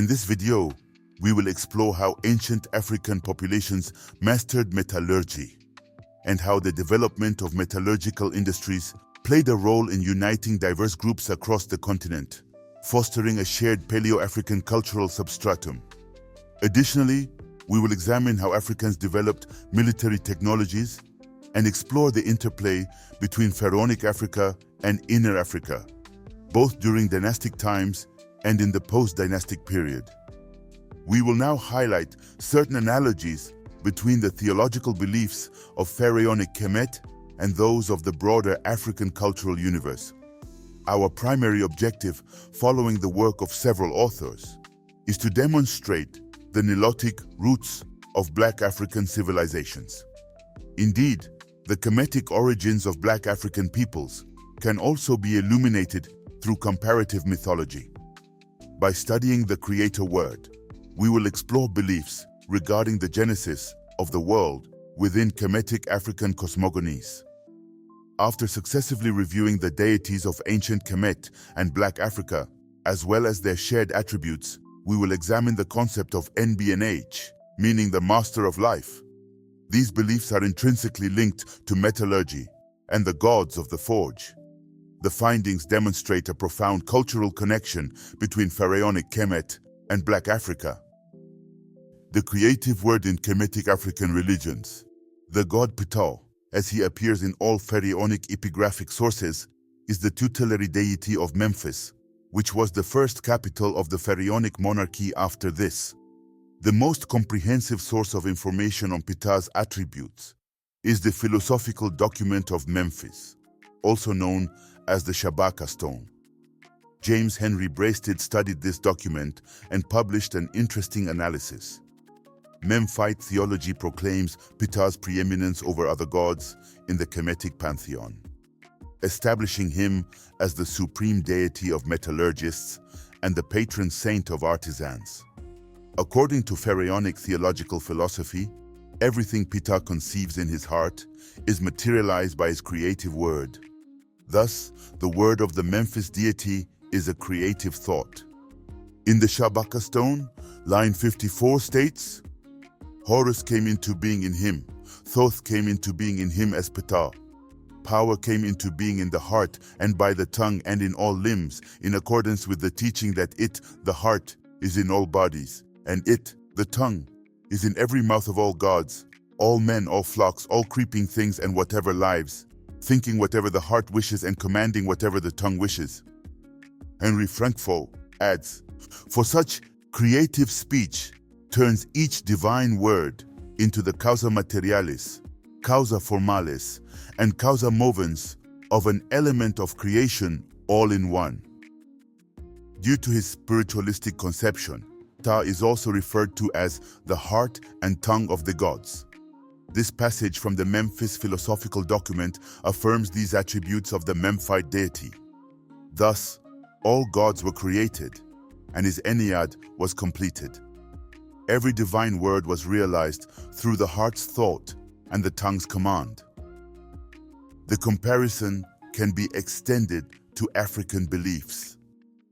In this video, we will explore how ancient African populations mastered metallurgy and how the development of metallurgical industries played a role in uniting diverse groups across the continent, fostering a shared Paleo African cultural substratum. Additionally, we will examine how Africans developed military technologies and explore the interplay between Pharaonic Africa and Inner Africa, both during dynastic times and in the post-dynastic period. We will now highlight certain analogies between the theological beliefs of Pharaonic Kemet and those of the broader African cultural universe. Our primary objective, following the work of several authors, is to demonstrate the Nilotic roots of Black African civilizations. Indeed, the Kemetic origins of Black African peoples can also be illuminated through comparative mythology. By studying the Creator Word, we will explore beliefs regarding the genesis of the world within Kemetic African cosmogonies. After successively reviewing the deities of ancient Kemet and Black Africa, as well as their shared attributes, we will examine the concept of NBNH, meaning the master of life. These beliefs are intrinsically linked to metallurgy and the gods of the forge. The findings demonstrate a profound cultural connection between Pharaonic Kemet and Black Africa. The creative word in Kemetic African religions. The god Ptah, as he appears in all Pharaonic epigraphic sources, is the tutelary deity of Memphis, which was the first capital of the Pharaonic monarchy after this. The most comprehensive source of information on Ptah's attributes is the philosophical document of Memphis, also known as the Shabaka stone. James Henry Breasted studied this document and published an interesting analysis. Memphite theology proclaims Ptah's preeminence over other gods in the Kemetic pantheon, establishing him as the supreme deity of metallurgists and the patron saint of artisans. According to Pharaonic theological philosophy, everything Ptah conceives in his heart is materialized by his creative word. Thus, the word of the Memphis deity is a creative thought. In the Shabaka stone, line 54 states, Horus came into being in him, Thoth came into being in him as Ptah. Power came into being in the heart and by the tongue and in all limbs, in accordance with the teaching that it, the heart, is in all bodies, and it, the tongue, is in every mouth of all gods, all men, all flocks, all creeping things and whatever lives, thinking whatever the heart wishes and commanding whatever the tongue wishes. Henry Frankfurt adds, for such creative speech turns each divine word into the causa materialis, causa formalis, and causa movens of an element of creation all in one. Due to his spiritualistic conception, Ptah is also referred to as the heart and tongue of the gods. This passage from the Memphis philosophical document affirms these attributes of the Memphite deity. Thus, all gods were created, and his Ennead was completed. Every divine word was realized through the heart's thought and the tongue's command. The comparison can be extended to African beliefs,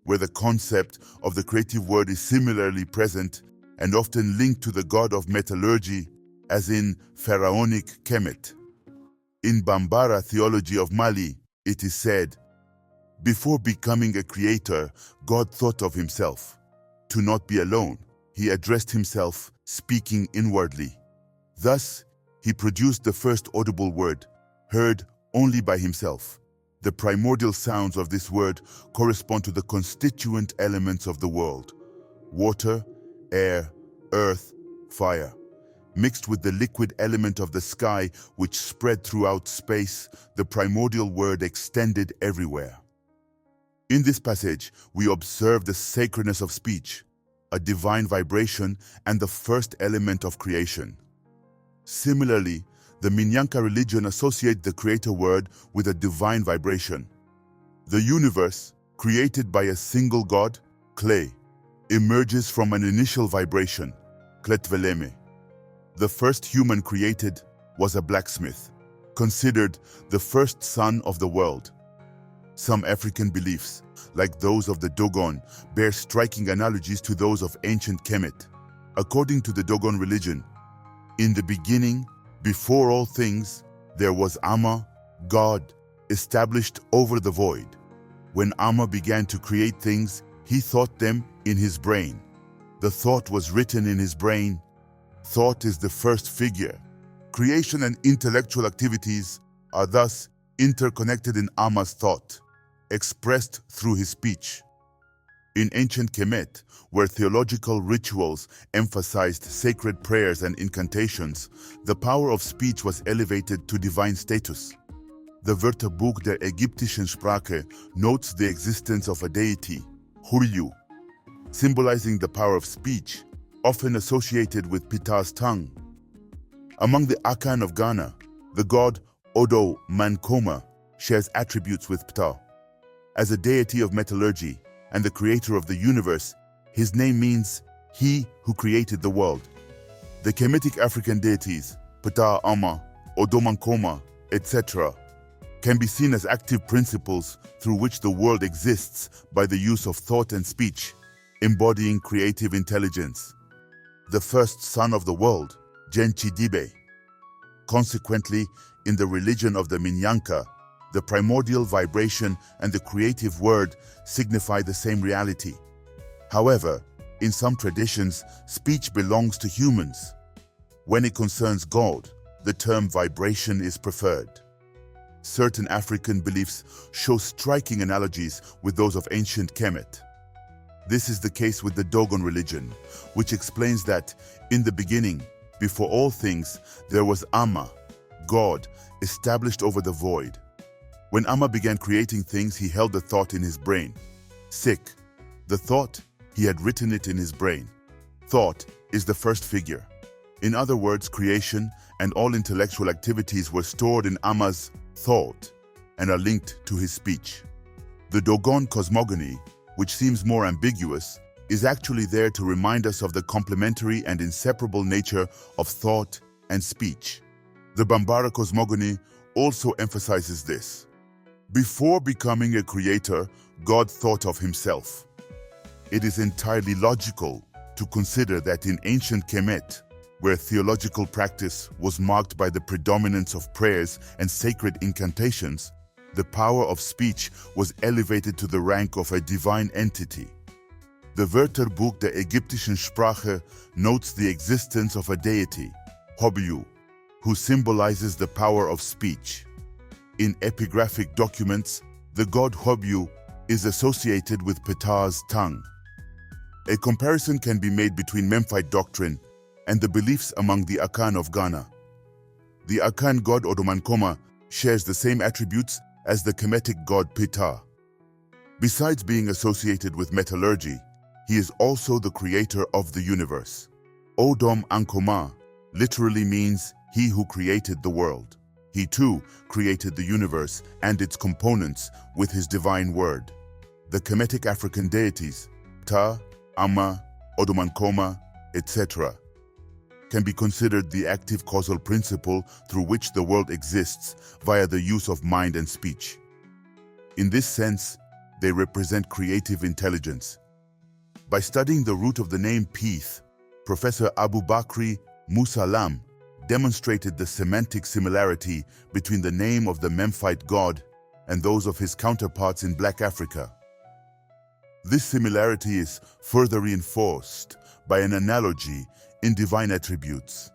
where the concept of the creative word is similarly present and often linked to the god of metallurgy, as in Pharaonic Kemet. In Bambara Theology of Mali, it is said, before becoming a creator, God thought of himself. To not be alone, he addressed himself, speaking inwardly. Thus, he produced the first audible word, heard only by himself. The primordial sounds of this word correspond to the constituent elements of the world: water, air, earth, fire. Mixed with the liquid element of the sky which spread throughout space, the primordial word extended everywhere. In this passage, we observe the sacredness of speech, a divine vibration and the first element of creation. Similarly, the Minyanka religion associates the creator word with a divine vibration. The universe, created by a single god, Clay, emerges from an initial vibration, Kletveleme. The first human created was a blacksmith, considered the first son of the world. Some African beliefs like those of the Dogon, bear striking analogies to those of ancient Kemet. According to the Dogon religion, in the beginning, before all things, there was Amma, God, established over the void. When Amma began to create things, he thought them in his brain. The thought was written in his brain. Thought is the first figure. Creation and intellectual activities are thus interconnected in Amma's thought, expressed through his speech. In ancient Kemet, where theological rituals emphasized sacred prayers and incantations, the power of speech was elevated to divine status. The Wörterbuch der ägyptischen Sprache notes the existence of a deity, Huryu, symbolizing the power of speech, often associated with Ptah's tongue. Among the Akan of Ghana, the god Odo Mankoma shares attributes with Ptah. As a deity of metallurgy and the creator of the universe, his name means he who created the world. The Kemetic African deities, Ptah Amma, Odo Mankoma, etc., can be seen as active principles through which the world exists by the use of thought and speech, embodying creative intelligence. The first son of the world, Genchi Dibe. Consequently, in the religion of the Minyanka, the primordial vibration and the creative word signify the same reality. However, in some traditions, speech belongs to humans. When it concerns God, the term vibration is preferred. Certain African beliefs show striking analogies with those of ancient Kemet. This is the case with the Dogon religion, which explains that, in the beginning, before all things, there was Amma, God, established over the void. When Amma began creating things, he held the thought in his brain. Sick. The thought, he had written it in his brain. Thought is the first figure. In other words, creation and all intellectual activities were stored in Amma's thought and are linked to his speech. The Dogon cosmogony, which seems more ambiguous, is actually there to remind us of the complementary and inseparable nature of thought and speech. The Bambara cosmogony also emphasizes this. Before becoming a creator, God thought of himself. It is entirely logical to consider that in ancient Kemet, where theological practice was marked by the predominance of prayers and sacred incantations, the power of speech was elevated to the rank of a divine entity. The Wörterbuch der ägyptischen Sprache notes the existence of a deity, Hobyu, who symbolizes the power of speech. In epigraphic documents, the god Hobyu is associated with Ptah's tongue. A comparison can be made between Memphite doctrine and the beliefs among the Akan of Ghana. The Akan god Odomankoma shares the same attributes as the Kemetic god Ptah. Besides being associated with metallurgy, he is also the creator of the universe. Odom Ankoma literally means he who created the world. He too created the universe and its components with his divine word. The Kemetic African deities, Ptah, Amma, Odomankoma, etc., can be considered the active causal principle through which the world exists via the use of mind and speech. In this sense, they represent creative intelligence. By studying the root of the name Peeth, Professor Abu Bakri Musalam demonstrated the semantic similarity between the name of the Memphite god and those of his counterparts in Black Africa. This similarity is further reinforced by an analogy in divine attributes.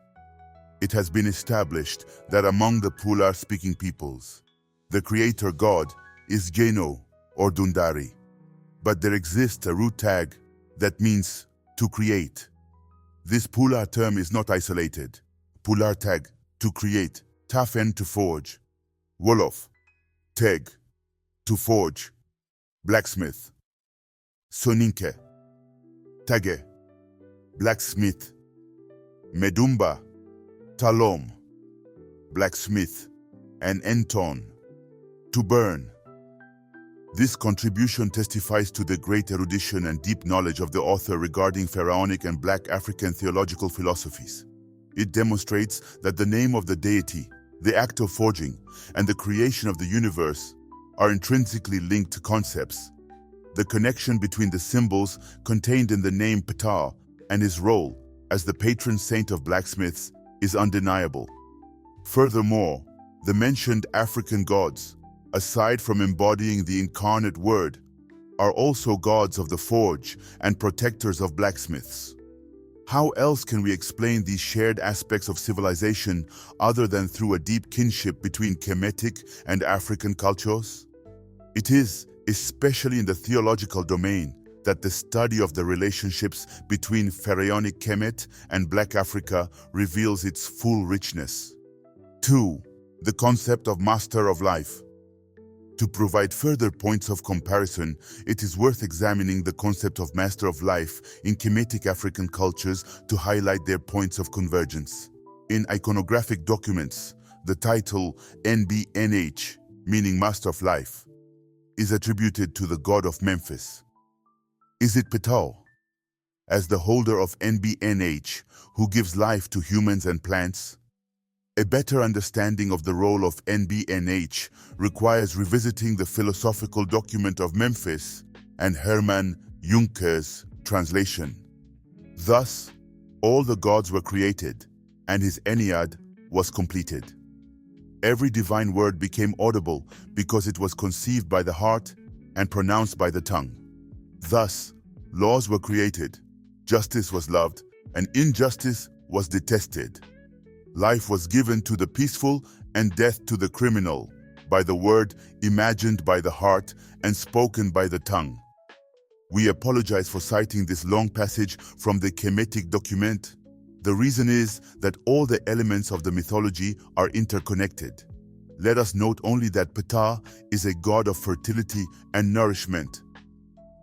It has been established that among the Pular-speaking peoples, the creator god is Geno or Dundari, but there exists a root tag that means to create. This Pular term is not isolated. Pular tag, to create, Tafen, to forge, Wolof, teg, to forge, blacksmith, Soninke, tage, blacksmith, Medumba, talom, blacksmith, and enton, to burn. This contribution testifies to the great erudition and deep knowledge of the author regarding Pharaonic and Black African theological philosophies. It demonstrates that the name of the deity, the act of forging, and the creation of the universe are intrinsically linked concepts. The connection between the symbols contained in the name Ptah and his role as the patron saint of blacksmiths is undeniable. Furthermore, the mentioned African gods, aside from embodying the incarnate word, are also gods of the forge and protectors of blacksmiths. How else can we explain these shared aspects of civilization other than through a deep kinship between Kemetic and African cultures? It is, especially in the theological domain, that the study of the relationships between pharaonic Kemet and Black Africa reveals its full richness. 2. The concept of master of life. To provide further points of comparison, it is worth examining the concept of master of life in Kemetic African cultures to highlight their points of convergence. In iconographic documents, the title NBNH, meaning master of life, is attributed to the god of Memphis. Is it Ptah? As the holder of NBNH, who gives life to humans and plants? A better understanding of the role of NBNH requires revisiting the philosophical document of Memphis and Hermann Junker's translation. Thus, all the gods were created, and his Ennead was completed. Every divine word became audible because it was conceived by the heart and pronounced by the tongue. Thus, laws were created, justice was loved, and injustice was detested. Life was given to the peaceful and death to the criminal by the word imagined by the heart and spoken by the tongue. We apologize for citing this long passage from the Kemetic document. The reason is that all the elements of the mythology are interconnected. Let us note only that Ptah is a god of fertility and nourishment.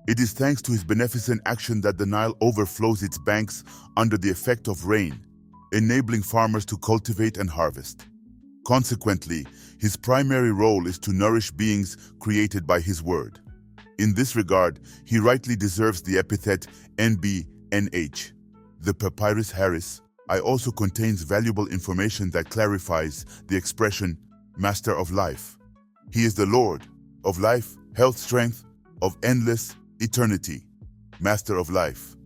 It is thanks to his beneficent action that the Nile overflows its banks under the effect of rain, enabling farmers to cultivate and harvest. Consequently, his primary role is to nourish beings created by his word. In this regard, he rightly deserves the epithet NBNH. The Papyrus Harris I also contains valuable information that clarifies the expression Master of Life. He is the Lord of life, health, strength, of endless eternity. Master of Life.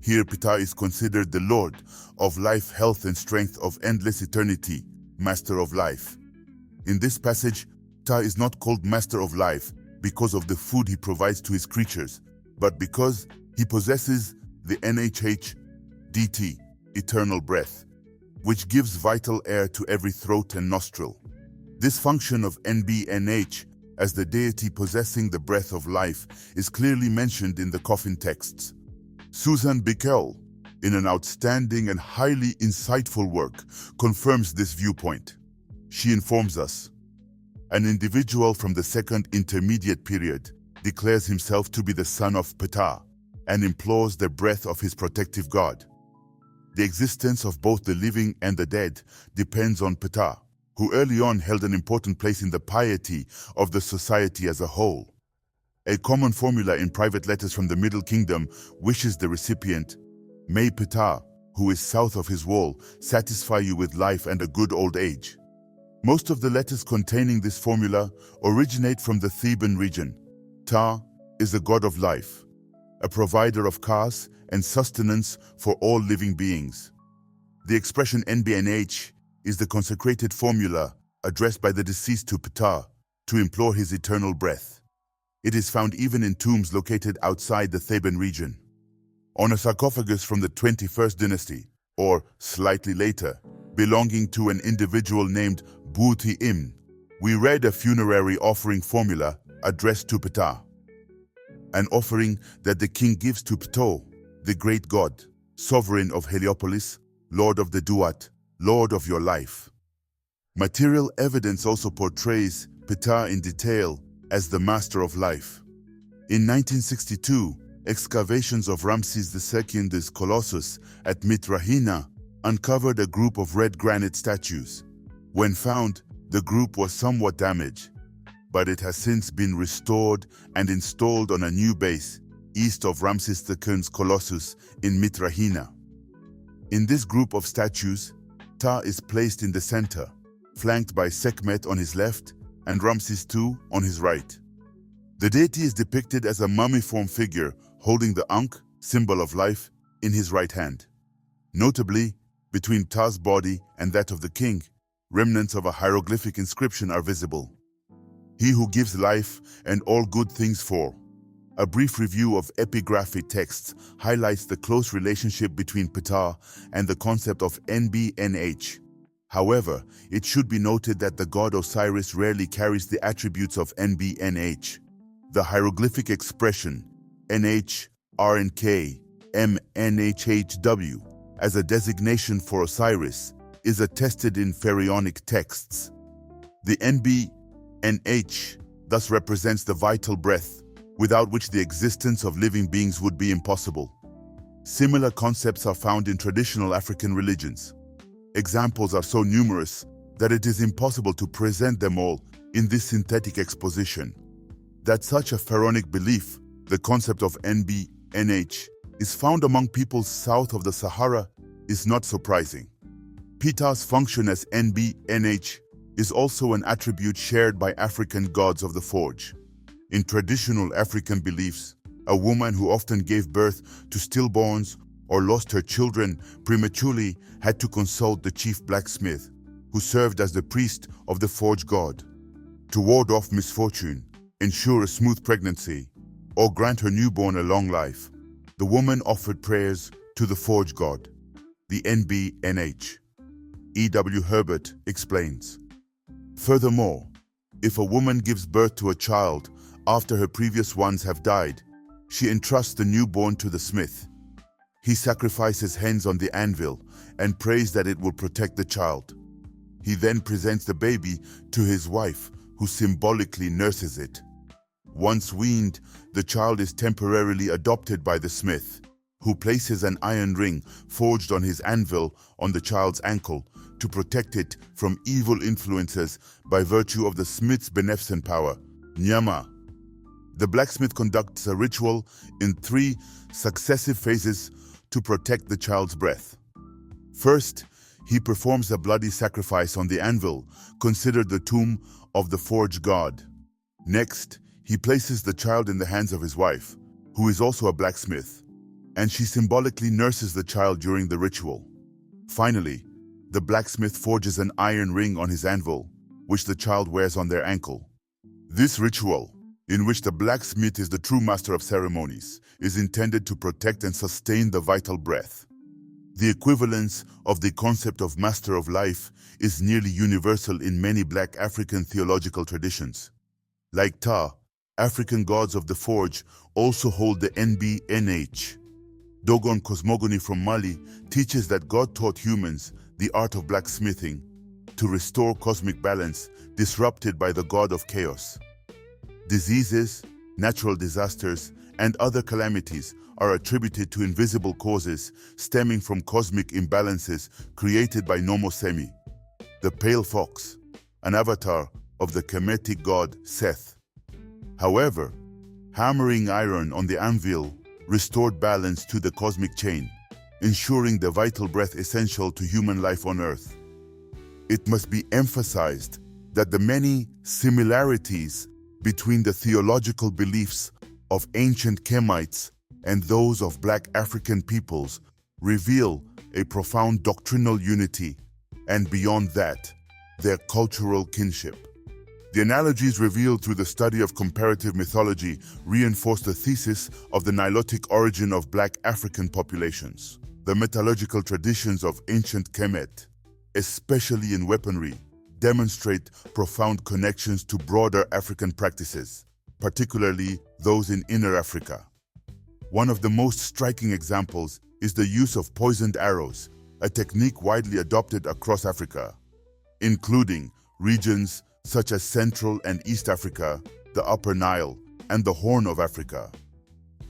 Here Ptah is considered the Lord of life, health, and strength of endless eternity, Master of Life. In this passage, Ptah is not called Master of Life because of the food he provides to his creatures, but because he possesses the NHH DT, eternal breath, which gives vital air to every throat and nostril. This function of NBNH as the deity possessing the breath of life is clearly mentioned in the coffin texts. Susan Bickel, in an outstanding and highly insightful work, confirms this viewpoint. She informs us, an individual from the second intermediate period declares himself to be the son of Ptah and implores the breath of his protective god. The existence of both the living and the dead depends on Ptah, who early on held an important place in the piety of the society as a whole. A common formula in private letters from the Middle Kingdom wishes the recipient, "May Ptah, who is south of his wall, satisfy you with life and a good old age." Most of the letters containing this formula originate from the Theban region. Ptah is the god of life, a provider of cause and sustenance for all living beings. The expression NBNH is the consecrated formula addressed by the deceased to Ptah to implore his eternal breath. It is found even in tombs located outside the Theban region. On a sarcophagus from the 21st dynasty, or slightly later, belonging to an individual named Buti Im, we read a funerary offering formula addressed to Ptah, an offering that the king gives to Ptah, the great god, sovereign of Heliopolis, lord of the Duat, lord of your life. Material evidence also portrays Ptah in detail as the master of life. In 1962, excavations of Ramses II's Colossus at Mitrahina uncovered a group of red granite statues. When found, the group was somewhat damaged, but it has since been restored and installed on a new base east of Ramses II's Colossus in Mitrahina. In this group of statues, Ptah is placed in the center, flanked by Sekhmet on his left and Ramses II on his right. The deity is depicted as a mummiform figure holding the Ankh, symbol of life, in his right hand. Notably, between Ptah's body and that of the king, remnants of a hieroglyphic inscription are visible. He who gives life and all good things for. A brief review of epigraphic texts highlights the close relationship between Ptah and the concept of NB-NH. However, it should be noted that the god Osiris rarely carries the attributes of NB-NH. The hieroglyphic expression NH, RNK, MNHHW as a designation for Osiris is attested in pharaonic texts. The NB-NH thus represents the vital breath, without which the existence of living beings would be impossible. Similar concepts are found in traditional African religions. Examples are so numerous that it is impossible to present them all in this synthetic exposition. That such a pharaonic belief, the concept of NB-NH, is found among peoples south of the Sahara is not surprising. Ptah's function as NB-NH is also an attribute shared by African gods of the forge. In traditional African beliefs, a woman who often gave birth to stillborns or lost her children prematurely had to consult the chief blacksmith, who served as the priest of the forge god. To ward off misfortune, ensure a smooth pregnancy, or grant her newborn a long life, the woman offered prayers to the forge god, the NB-NH. E.W. Herbert explains. Furthermore, if a woman gives birth to a child after her previous ones have died, she entrusts the newborn to the smith. He sacrifices hens on the anvil and prays that it will protect the child. He then presents the baby to his wife, who symbolically nurses it. Once weaned, the child is temporarily adopted by the smith, who places an iron ring forged on his anvil on the child's ankle to protect it from evil influences by virtue of the smith's beneficent power, Nyama. The blacksmith conducts a ritual in 3 successive phases to protect the child's breath. First, he performs a bloody sacrifice on the anvil, considered the tomb of the forge god. Next, he places the child in the hands of his wife, who is also a blacksmith, and she symbolically nurses the child during the ritual. Finally, the blacksmith forges an iron ring on his anvil, which the child wears on their ankle. This ritual, in which the blacksmith is the true master of ceremonies, is intended to protect and sustain the vital breath. The equivalence of the concept of master of life is nearly universal in many Black African theological traditions. Like Ptah, African gods of the forge also hold the NB-NH. Dogon cosmogony from Mali teaches that God taught humans the art of blacksmithing to restore cosmic balance disrupted by the god of chaos. Diseases, natural disasters, and other calamities are attributed to invisible causes stemming from cosmic imbalances created by Nomosemi, the pale fox, an avatar of the Kemetic god Seth. However, hammering iron on the anvil restored balance to the cosmic chain, ensuring the vital breath essential to human life on Earth. It must be emphasized that the many similarities between the theological beliefs of ancient Kemites and those of Black African peoples reveal a profound doctrinal unity, and beyond that, their cultural kinship. The analogies revealed through the study of comparative mythology reinforce the thesis of the Nilotic origin of Black African populations. The metallurgical traditions of ancient Kemet, especially in weaponry, demonstrate profound connections to broader African practices, particularly those in Inner Africa. One of the most striking examples is the use of poisoned arrows, a technique widely adopted across Africa, including regions such as Central and East Africa, the Upper Nile, and the Horn of Africa.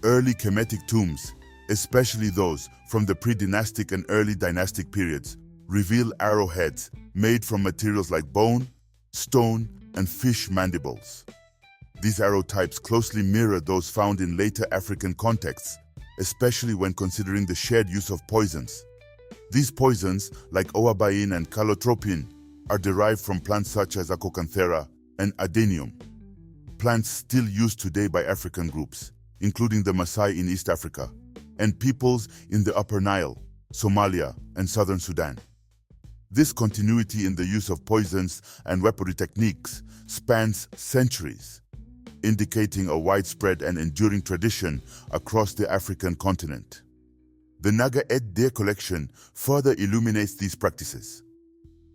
Early Kemetic tombs, especially those from the pre-dynastic and early dynastic periods, reveal arrowheads made from materials like bone, stone, and fish mandibles. These arrow types closely mirror those found in later African contexts, especially when considering the shared use of poisons. These poisons, like ouabain and calotropin, are derived from plants such as Acocanthera and Adenium. plants still used today by African groups, including the Maasai in East Africa, and peoples in the Upper Nile, Somalia, and southern Sudan. This continuity in the use of poisons and weaponry techniques spans centuries, indicating a widespread and enduring tradition across the African continent. The Naga Ed collection further illuminates these practices.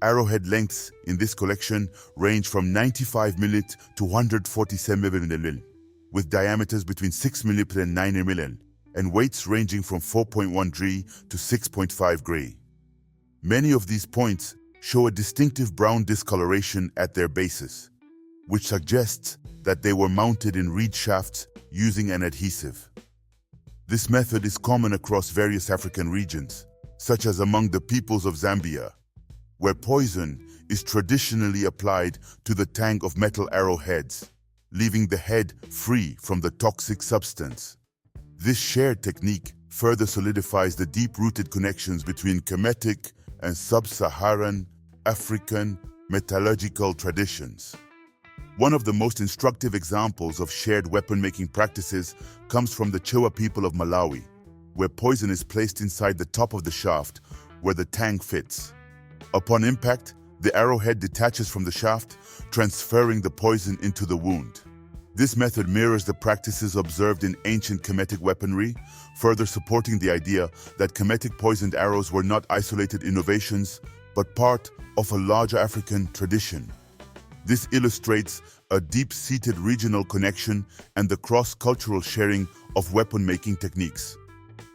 Arrowhead lengths in this collection range from 95 mm to 147 mm, with diameters between 6 mm and 9 mm, and weights ranging from 4.1 Gr to 6.5 Gr. Many of these points show a distinctive brown discoloration at their bases, which suggests that they were mounted in reed shafts using an adhesive. This method is common across various African regions, such as among the peoples of Zambia, where poison is traditionally applied to the tang of metal arrowheads, leaving the head free from the toxic substance. This shared technique further solidifies the deep-rooted connections between Kemetic and sub-Saharan African metallurgical traditions. One of the most instructive examples of shared weapon-making practices comes from the Chewa people of Malawi, where poison is placed inside the top of the shaft where the tang fits. Upon impact, the arrowhead detaches from the shaft, transferring the poison into the wound. This method mirrors the practices observed in ancient Kemetic weaponry, further supporting the idea that Kemetic poisoned arrows were not isolated innovations, but part of a larger African tradition. This illustrates a deep-seated regional connection and the cross-cultural sharing of weapon-making techniques.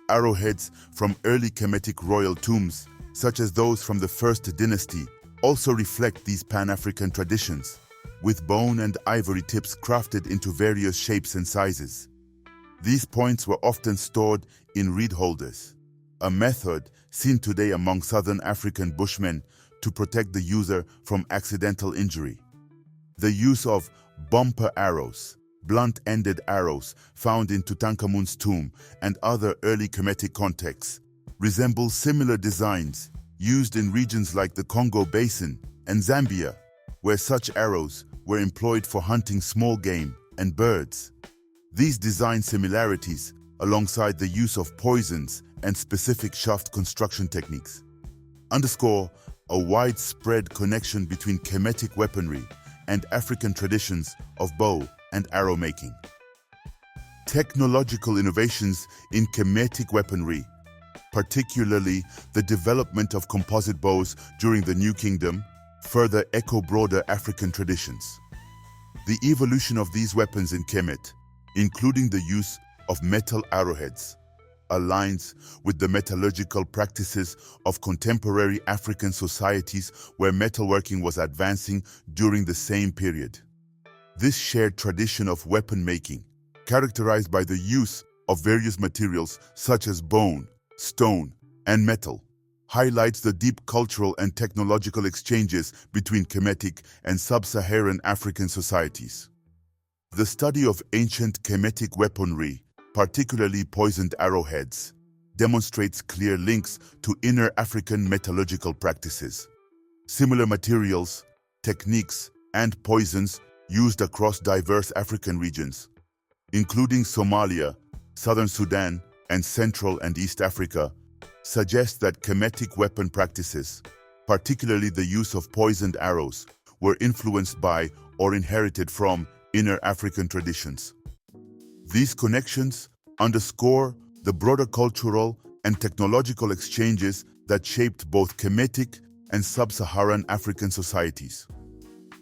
Arrowheads from early Kemetic royal tombs, such as those from the First Dynasty, also reflect these Pan-African traditions, with bone and ivory tips crafted into various shapes and sizes. These points were often stored in reed holders, a method seen today among southern African bushmen to protect the user from accidental injury. The use of bumper arrows, blunt-ended arrows found in Tutankhamun's tomb and other early Kemetic contexts resemble similar designs used in regions like the Congo Basin and Zambia, where such arrows were employed for hunting small game and birds. These design similarities, alongside the use of poisons and specific shaft construction techniques, underscore a widespread connection between Kemetic weaponry and African traditions of bow and arrow making. Technological innovations in Kemetic weaponry, particularly the development of composite bows during the New Kingdom, further echo broader African traditions. The evolution of these weapons in Kemet, including the use of metal arrowheads, aligns with the metallurgical practices of contemporary African societies where metalworking was advancing during the same period. This shared tradition of weapon making, characterized by the use of various materials such as bone, stone, and metal, highlights the deep cultural and technological exchanges between Kemetic and sub-Saharan African societies. The study of ancient Kemetic weaponry, particularly poisoned arrowheads, demonstrates clear links to inner African metallurgical practices. Similar materials, techniques, and poisons used across diverse African regions, including Somalia, southern Sudan, and Central and East Africa, suggest that Kemetic weapon practices, particularly the use of poisoned arrows, were influenced by or inherited from inner African traditions. These connections underscore the broader cultural and technological exchanges that shaped both Kemetic and sub-Saharan African societies.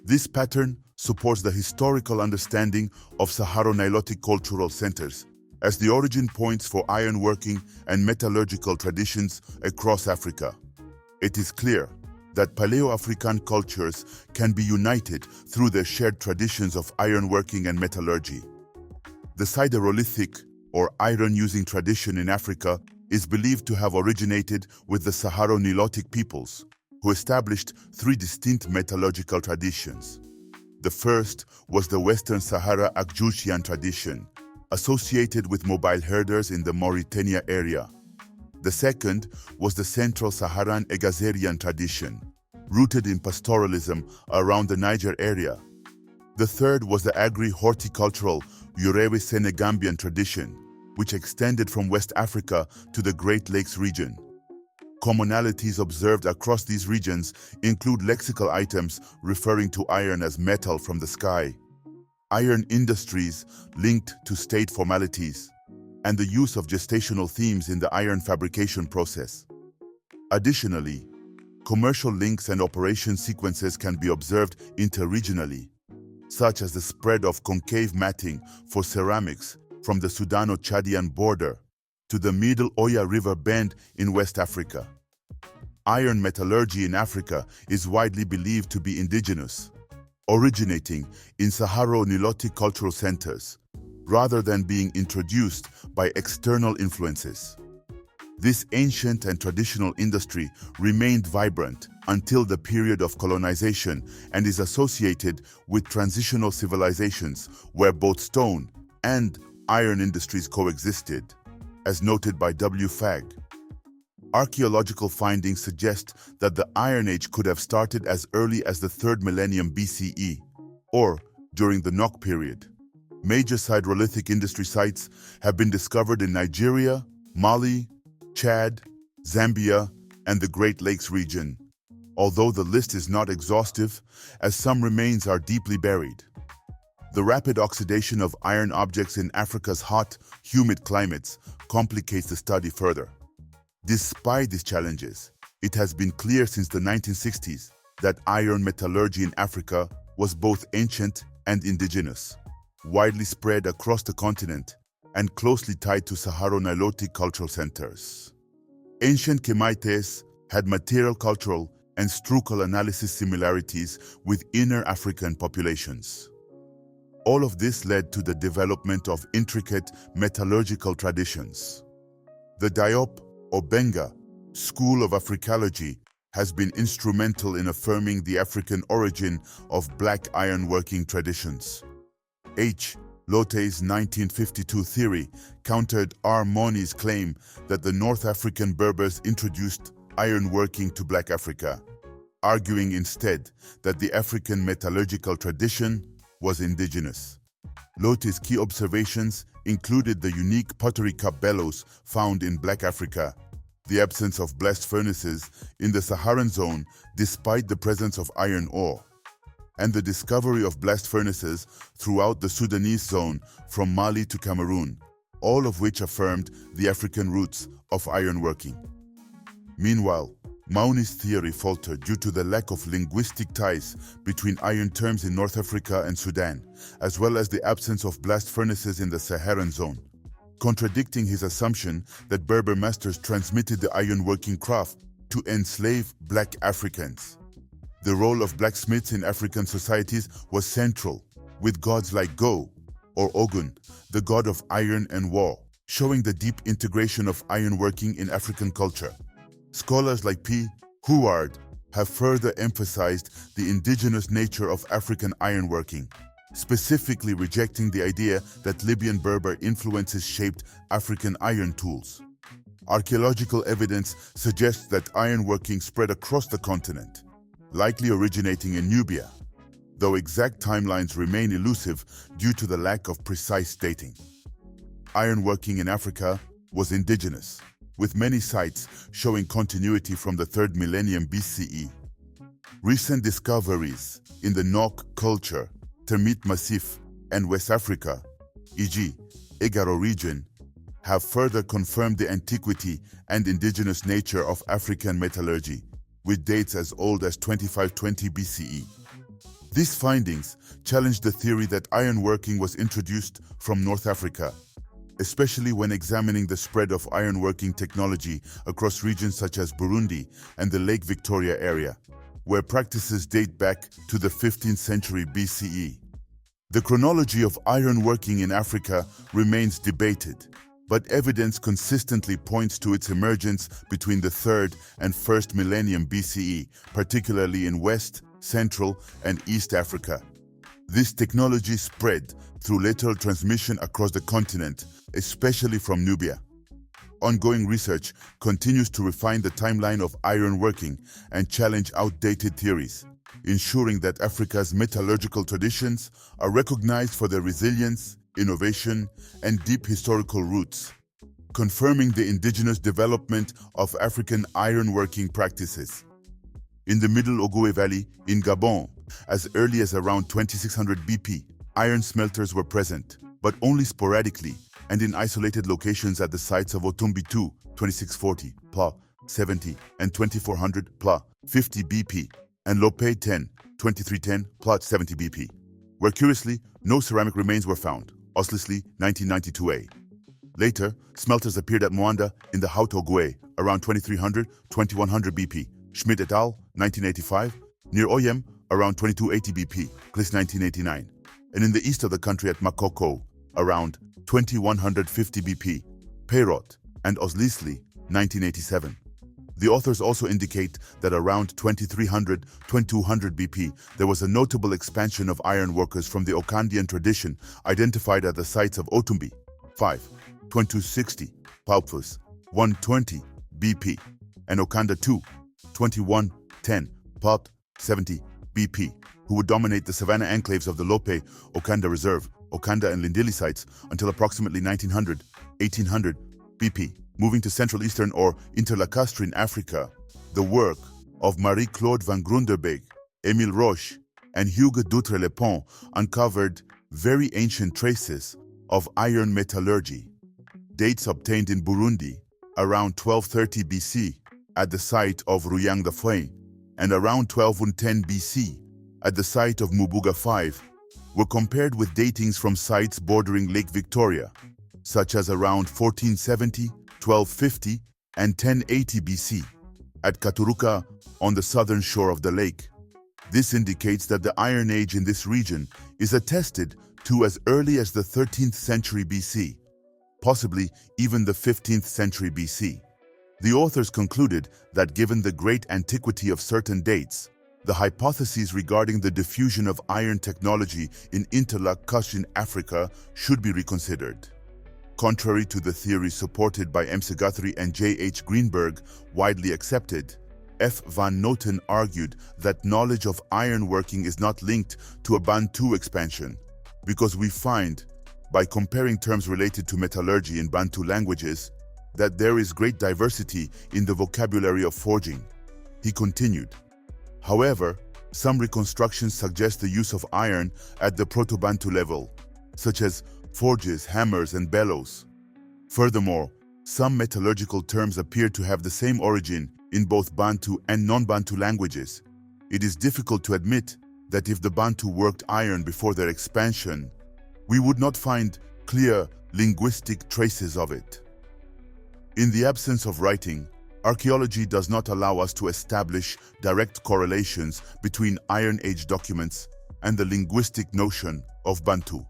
This pattern supports the historical understanding of Saharo-Nilotic cultural centers as the origin points for ironworking and metallurgical traditions across Africa. It is clear that Paleo African cultures can be united through their shared traditions of ironworking and metallurgy. The Siderolithic, or iron-using tradition in Africa, is believed to have originated with the Saharo-Nilotic peoples, who established three distinct metallurgical traditions. The first was the Western Sahara Akjultian tradition, associated with mobile herders in the Mauritania area. The second was the Central Saharan Egazerian tradition, rooted in pastoralism around the Niger area. The third was the agri-horticultural Yoruba Senegambian tradition, which extended from West Africa to the Great Lakes region. Commonalities observed across these regions include lexical items referring to iron as metal from the sky, iron industries linked to state formalities, and the use of gestational themes in the iron fabrication process. Additionally, commercial links and operation sequences can be observed interregionally, such as the spread of concave matting for ceramics from the Sudano-Chadian border to the Middle Oya River bend in West Africa. Iron metallurgy in Africa is widely believed to be indigenous, originating in Saharo-Nilotic cultural centers, rather than being introduced by external influences. This ancient and traditional industry remained vibrant until the period of colonization and is associated with transitional civilizations where both stone and iron industries coexisted, as noted by W. Fagg. Archaeological findings suggest that the Iron Age could have started as early as the 3rd millennium BCE, or during the Nok period. Major hydrolithic industry sites have been discovered in Nigeria, Mali, Chad, Zambia, and the Great Lakes region, although the list is not exhaustive, as some remains are deeply buried. The rapid oxidation of iron objects in Africa's hot, humid climates complicates the study further. Despite these challenges, it has been clear since the 1960s that iron metallurgy in Africa was both ancient and indigenous, widely spread across the continent and closely tied to Saharo-Nilotic cultural centers. Ancient Kemites had material cultural and structural analysis similarities with inner African populations. All of this led to the development of intricate metallurgical traditions. The Diop or Benga school of Africology has been instrumental in affirming the African origin of black iron working traditions. H. Lotte's 1952 theory countered R. Moni's claim that the North African Berbers introduced iron working to Black Africa, arguing instead that the African metallurgical tradition was indigenous. Lotte's key observations included the unique pottery cup bellows found in Black Africa, the absence of blast furnaces in the Saharan zone despite the presence of iron ore, and the discovery of blast furnaces throughout the Sudanese zone from Mali to Cameroon, all of which affirmed the African roots of ironworking. Meanwhile, Moni's theory faltered due to the lack of linguistic ties between iron terms in North Africa and Sudan, as well as the absence of blast furnaces in the Saharan zone, contradicting his assumption that Berber masters transmitted the ironworking craft to enslave Black Africans. The role of blacksmiths in African societies was central, with gods like Go, or Ogun, the god of iron and war, showing the deep integration of ironworking in African culture. Scholars like P. Huard have further emphasized the indigenous nature of African ironworking, specifically rejecting the idea that Libyan Berber influences shaped African iron tools. Archaeological evidence suggests that ironworking spread across the continent, likely originating in Nubia, though exact timelines remain elusive due to the lack of precise dating. Ironworking in Africa was indigenous, with many sites showing continuity from the 3rd millennium BCE. Recent discoveries in the Nok culture, Termit Massif, and West Africa, e.g., Egaro region, have further confirmed the antiquity and indigenous nature of African metallurgy, with dates as old as 2520 BCE. These findings challenge the theory that ironworking was introduced from North Africa, especially when examining the spread of ironworking technology across regions such as Burundi and the Lake Victoria area, where practices date back to the 15th century BCE. The chronology of ironworking in Africa remains debated, but evidence consistently points to its emergence between the 3rd and 1st millennium BCE, particularly in West, Central, and East Africa. This technology spread through lateral transmission across the continent, especially from Nubia. Ongoing research continues to refine the timeline of ironworking and challenge outdated theories, ensuring that Africa's metallurgical traditions are recognized for their resilience, innovation, and deep historical roots, confirming the indigenous development of African ironworking practices. In the Middle Ogooué Valley, in Gabon, as early as around 2600 BP, iron smelters were present, but only sporadically and in isolated locations at the sites of Otumbi-2, 2640, PLA 70, and 2400, PLA 50 BP, and Lopé 10, 2310, PLA 70 BP, where curiously, no ceramic remains were found, Oslisley 1992a. Later, smelters appeared at Moanda in the Haut-Ogooué, around 2300, 2100 BP, Schmidt et al., 1985, near Oyem, around 2280 BP, Kliss 1989, and in the east of the country at Makoko, around 2150 BP, Peyrot, and Oslisley, 1987. The authors also indicate that around 2300, 2200 BP, there was a notable expansion of iron workers from the Okandian tradition identified at the sites of Otumbi, 5, 2260, Paupfus, 120 BP, and Okanda 2, 2110, Paup, 70 BP, who would dominate the savanna enclaves of the Lope, Okanda Reserve, Okanda and Lindili sites until approximately 1900, 1800 BP. Moving to Central Eastern or Interlacustrine Africa, the work of Marie-Claude van Grunderbeek, Émile Roche, and Hugues Dutre-Lepont uncovered very ancient traces of iron metallurgy. Dates obtained in Burundi around 1230 BC at the site of Ruyang-the-Fouin and around 1210 BC at the site of Mubuga 5 were compared with datings from sites bordering Lake Victoria, such as around 1470, 1250, and 1080 BC at Katuruka on the southern shore of the lake. This indicates that the Iron Age in this region is attested to as early as the 13th century BC, possibly even the 15th century BC. The authors concluded that given the great antiquity of certain dates, the hypotheses regarding the diffusion of iron technology in Interlacustrine Africa should be reconsidered. Contrary to the theory supported by M. Guthrie and J. H. Greenberg, widely accepted, F. van Noten argued that knowledge of ironworking is not linked to a Bantu expansion, because we find, by comparing terms related to metallurgy in Bantu languages, that there is great diversity in the vocabulary of forging. He continued, however, some reconstructions suggest the use of iron at the Proto-Bantu level, such as forges, hammers, and bellows. Furthermore, some metallurgical terms appear to have the same origin in both Bantu and non-Bantu languages. It is difficult to admit that if the Bantu worked iron before their expansion, we would not find clear linguistic traces of it. In the absence of writing, archaeology does not allow us to establish direct correlations between Iron Age documents and the linguistic notion of Bantu.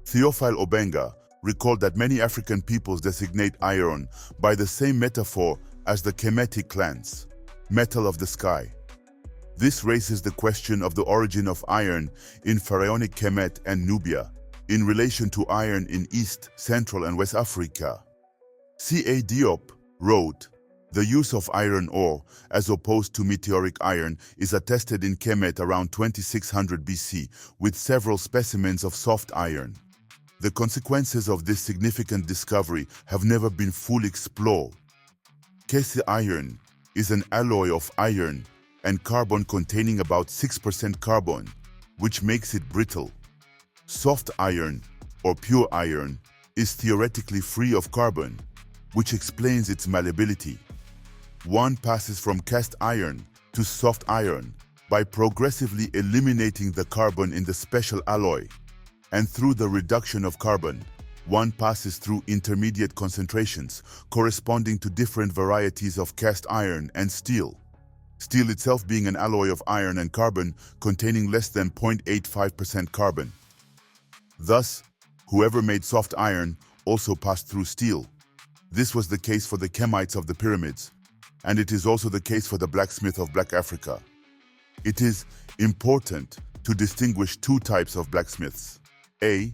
Theophile Obenga recalled that many African peoples designate iron by the same metaphor as the Kemetic clans, metal of the sky. This raises the question of the origin of iron in pharaonic Kemet and Nubia in relation to iron in East, Central, and West Africa. C.A. Diop wrote, "The use of iron ore, as opposed to meteoric iron, is attested in Kemet around 2600 BC with several specimens of soft iron. The consequences of this significant discovery have never been fully explored. Kese iron is an alloy of iron and carbon containing about 6% carbon, which makes it brittle. Soft iron, or pure iron, is theoretically free of carbon, which explains its malleability. One passes from cast iron to soft iron by progressively eliminating the carbon in the special alloy, and through the reduction of carbon, one passes through intermediate concentrations corresponding to different varieties of cast iron and steel. Steel itself being an alloy of iron and carbon containing less than 0.85% carbon. Thus, whoever made soft iron also passed through steel. This was the case for the Kemites of the pyramids, and it is also the case for the blacksmith of Black Africa. It is important to distinguish two types of blacksmiths. A,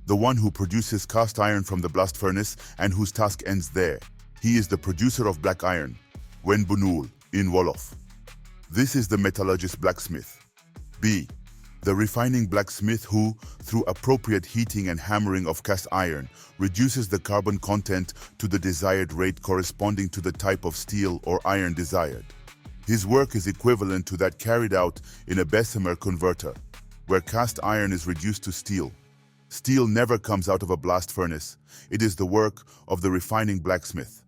the one who produces cast iron from the blast furnace and whose task ends there. He is the producer of black iron, Wenbunul, in Wolof. This is the metallurgist blacksmith. B. The refining blacksmith who, through appropriate heating and hammering of cast iron, reduces the carbon content to the desired rate corresponding to the type of steel or iron desired. His work is equivalent to that carried out in a Bessemer converter, where cast iron is reduced to steel. Steel never comes out of a blast furnace. It is the work of the refining blacksmith.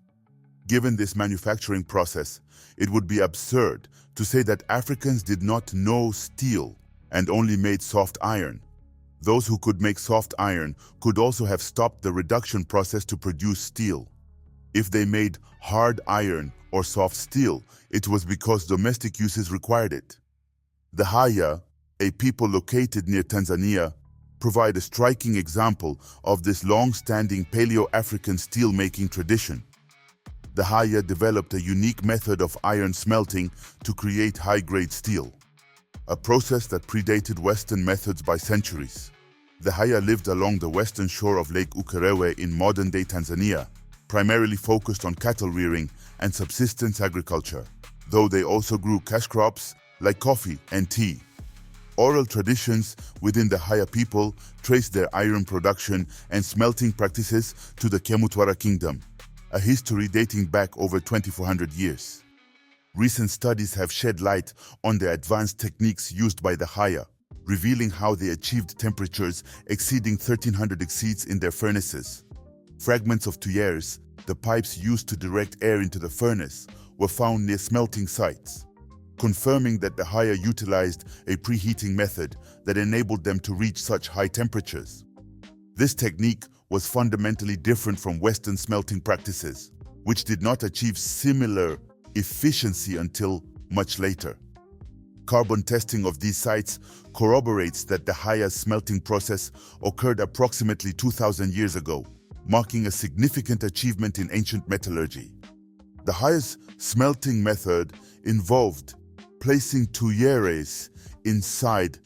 Given this manufacturing process, it would be absurd to say that Africans did not know steel and only made soft iron. Those who could make soft iron could also have stopped the reduction process to produce steel. If they made hard iron or soft steel, it was because domestic uses required it. The Haya, a people located near Tanzania, provide a striking example of this long-standing Paleo African steel-making tradition. The Haya developed a unique method of iron smelting to create high-grade steel, a process that predated Western methods by centuries. The Haya lived along the western shore of Lake Ukerewe in modern-day Tanzania, primarily focused on cattle rearing and subsistence agriculture, though they also grew cash crops like coffee and tea. Oral traditions within the Haya people trace their iron production and smelting practices to the Kemutwara kingdom, a history dating back over 2,400 years. Recent studies have shed light on the advanced techniques used by the Haya, revealing how they achieved temperatures exceeding 1,300 exceeds in their furnaces. Fragments of tuyères, the pipes used to direct air into the furnace, were found near smelting sites, confirming that the Haya utilized a preheating method that enabled them to reach such high temperatures. This technique was fundamentally different from Western smelting practices, which did not achieve similar efficiency until much later. Carbon testing of these sites corroborates that the Haya smelting process occurred approximately 2,000 years ago, marking a significant achievement in ancient metallurgy. The Haya's smelting method involved placing tuyères inside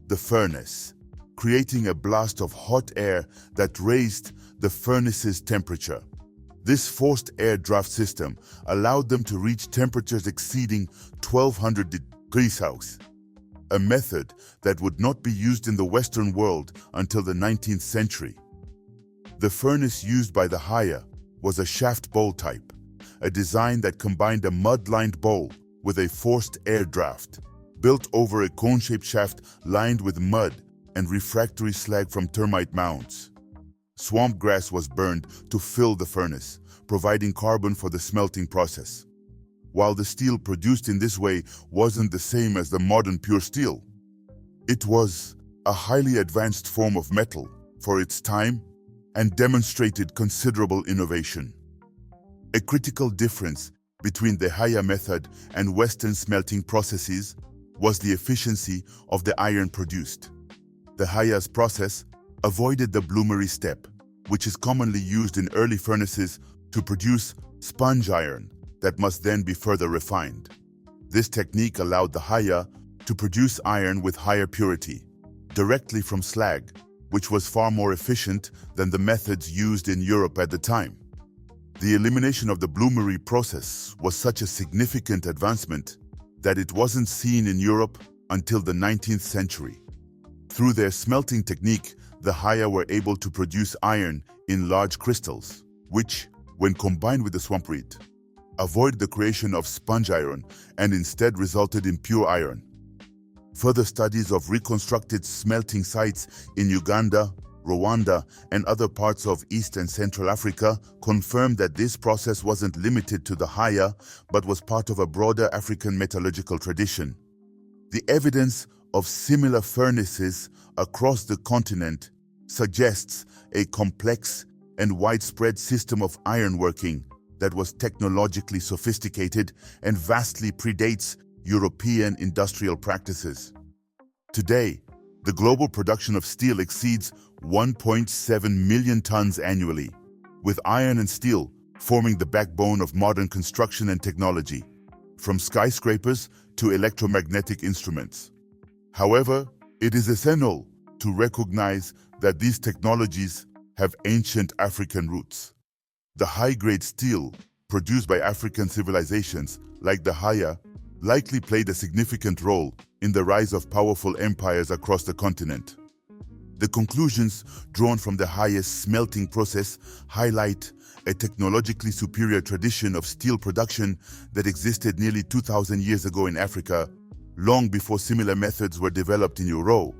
the furnace, creating a blast of hot air that raised the furnace's temperature. This forced air draft system allowed them to reach temperatures exceeding 1,200 degrees Celsius, a method that would not be used in the Western world until the 19th century. The furnace used by the Haya was a shaft bowl type, a design that combined a mud-lined bowl with a forced air draft, built over a cone-shaped shaft lined with mud and refractory slag from termite mounds. Swamp grass was burned to fill the furnace, providing carbon for the smelting process. While the steel produced in this way wasn't the same as the modern pure steel, it was a highly advanced form of metal for its time and demonstrated considerable innovation. A critical difference between the Haya method and Western smelting processes was the efficiency of the iron produced. The Haya's process avoided the bloomery step, which is commonly used in early furnaces to produce sponge iron that must then be further refined. This technique allowed the Haya to produce iron with higher purity, directly from slag, which was far more efficient than the methods used in Europe at the time. The elimination of the bloomery process was such a significant advancement that it wasn't seen in Europe until the 19th century. Through their smelting technique, the Haya were able to produce iron in large crystals, which, when combined with the swampreed, avoid the creation of sponge iron and instead resulted in pure iron. Further studies of reconstructed smelting sites in Uganda, Rwanda, and other parts of East and Central Africa confirmed that this process wasn't limited to the Haya, but was part of a broader African metallurgical tradition. The evidence of similar furnaces across the continent suggests a complex and widespread system of ironworking that was technologically sophisticated and vastly predates European industrial practices. Today, the global production of steel exceeds 1.7 million tons annually, with iron and steel forming the backbone of modern construction and technology, from skyscrapers to electromagnetic instruments. However, it is essential to recognize that these technologies have ancient African roots. The high-grade steel produced by African civilizations, like the Haya, likely played a significant role in the rise of powerful empires across the continent. The conclusions drawn from the highest smelting process highlight a technologically superior tradition of steel production that existed nearly 2,000 years ago in Africa, long before similar methods were developed in Europe.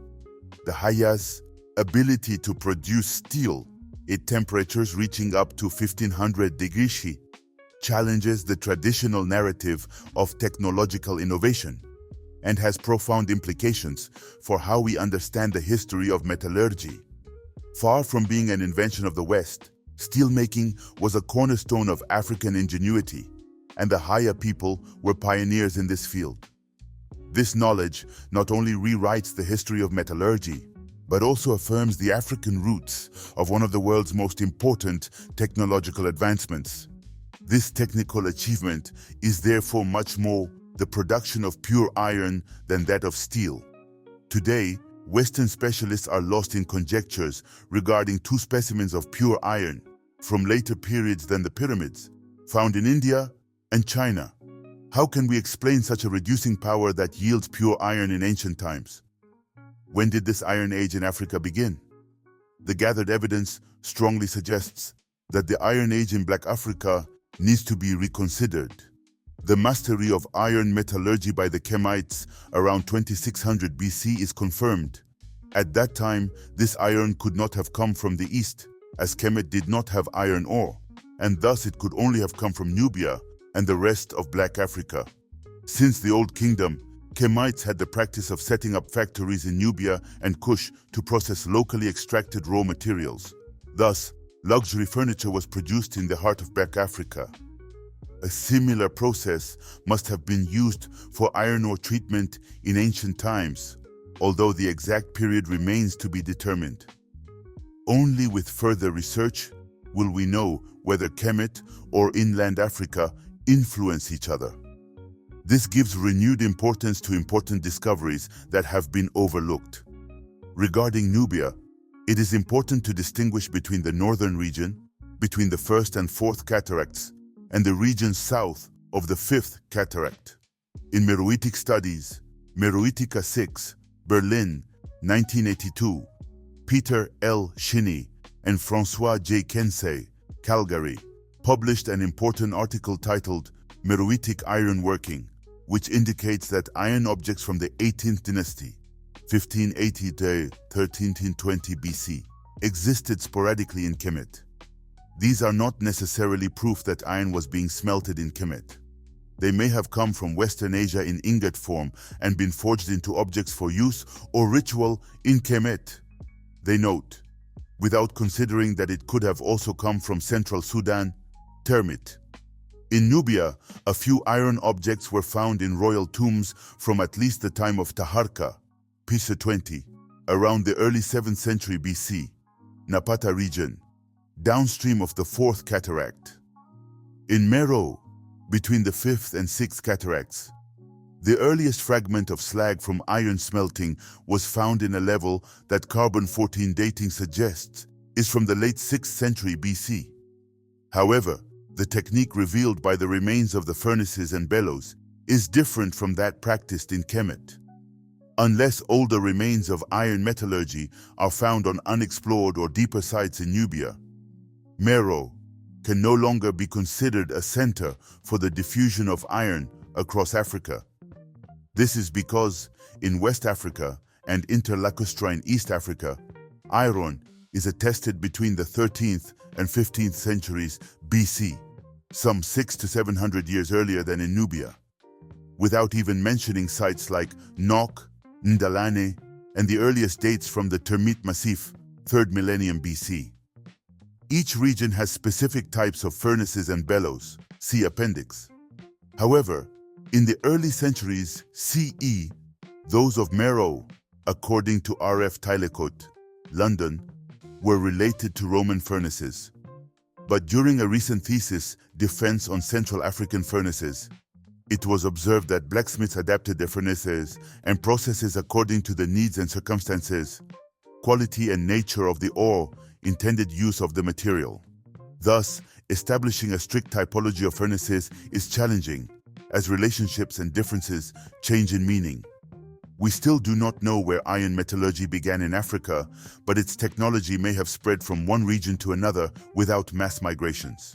The Haya's ability to produce steel at temperatures reaching up to 1500 degrees C challenges the traditional narrative of technological innovation and has profound implications for how we understand the history of metallurgy. Far from being an invention of the West, steelmaking was a cornerstone of African ingenuity, and the Haya people were pioneers in this field. This knowledge not only rewrites the history of metallurgy, but also affirms the African roots of one of the world's most important technological advancements. This technical achievement is therefore much more the production of pure iron than that of steel. Today, Western specialists are lost in conjectures regarding two specimens of pure iron from later periods than the pyramids, found in India and China. How can we explain such a reducing power that yields pure iron in ancient times? When did this Iron Age in Africa begin? The gathered evidence strongly suggests that the Iron Age in Black Africa needs to be reconsidered. The mastery of iron metallurgy by the Kemites around 2600 BC is confirmed. At that time, this iron could not have come from the east, as Kemet did not have iron ore, and thus it could only have come from Nubia and the rest of Black Africa. Since the Old Kingdom, Kemites had the practice of setting up factories in Nubia and Kush to process locally extracted raw materials. Thus, luxury furniture was produced in the heart of Black Africa. A similar process must have been used for iron ore treatment in ancient times, although the exact period remains to be determined. Only with further research will we know whether Kemet or inland Africa influence each other. This gives renewed importance to important discoveries that have been overlooked. Regarding Nubia, it is important to distinguish between the northern region, between the first and fourth cataracts, and the region south of the fifth cataract. In Meroitic Studies, Meroitica 6, Berlin, 1982, Peter L. Shinny and François J. Kensey, Calgary, published an important article titled Meroitic Iron Working, which indicates that iron objects from the 18th dynasty, 1580 to 1320 BC, existed sporadically in Kemet. These are not necessarily proof that iron was being smelted in Kemet. They may have come from Western Asia in ingot form and been forged into objects for use or ritual in Kemet. They note, without considering that it could have also come from Central Sudan, Termit. In Nubia, a few iron objects were found in royal tombs from at least the time of Taharqa, Pisa 20, around the early 7th century BC, Napata region, downstream of the 4th cataract. In Meroe, between the 5th and 6th cataracts, the earliest fragment of slag from iron smelting was found in a level that carbon-14 dating suggests is from the late 6th century BC. However, the technique revealed by the remains of the furnaces and bellows is different from that practiced in Kemet. Unless older remains of iron metallurgy are found on unexplored or deeper sites in Nubia, Meroe can no longer be considered a center for the diffusion of iron across Africa. This is because in West Africa and interlacustrine East Africa, iron is attested between the 13th and 15th centuries BC, some 600 to 700 years earlier than in Nubia, without even mentioning sites like Nok, Ndalane, and the earliest dates from the Termit Massif, 3rd millennium BC. Each region has specific types of furnaces and bellows, see appendix. However, in the early centuries CE, those of Meroe, according to R.F. Tylecott, London, were related to Roman furnaces. But during a recent thesis defense on Central African furnaces, it was observed that blacksmiths adapted their furnaces and processes according to the needs and circumstances, quality and nature of the ore, intended use of the material. Thus, establishing a strict typology of furnaces is challenging, as relationships and differences change in meaning. We still do not know where iron metallurgy began in Africa, but its technology may have spread from one region to another without mass migrations.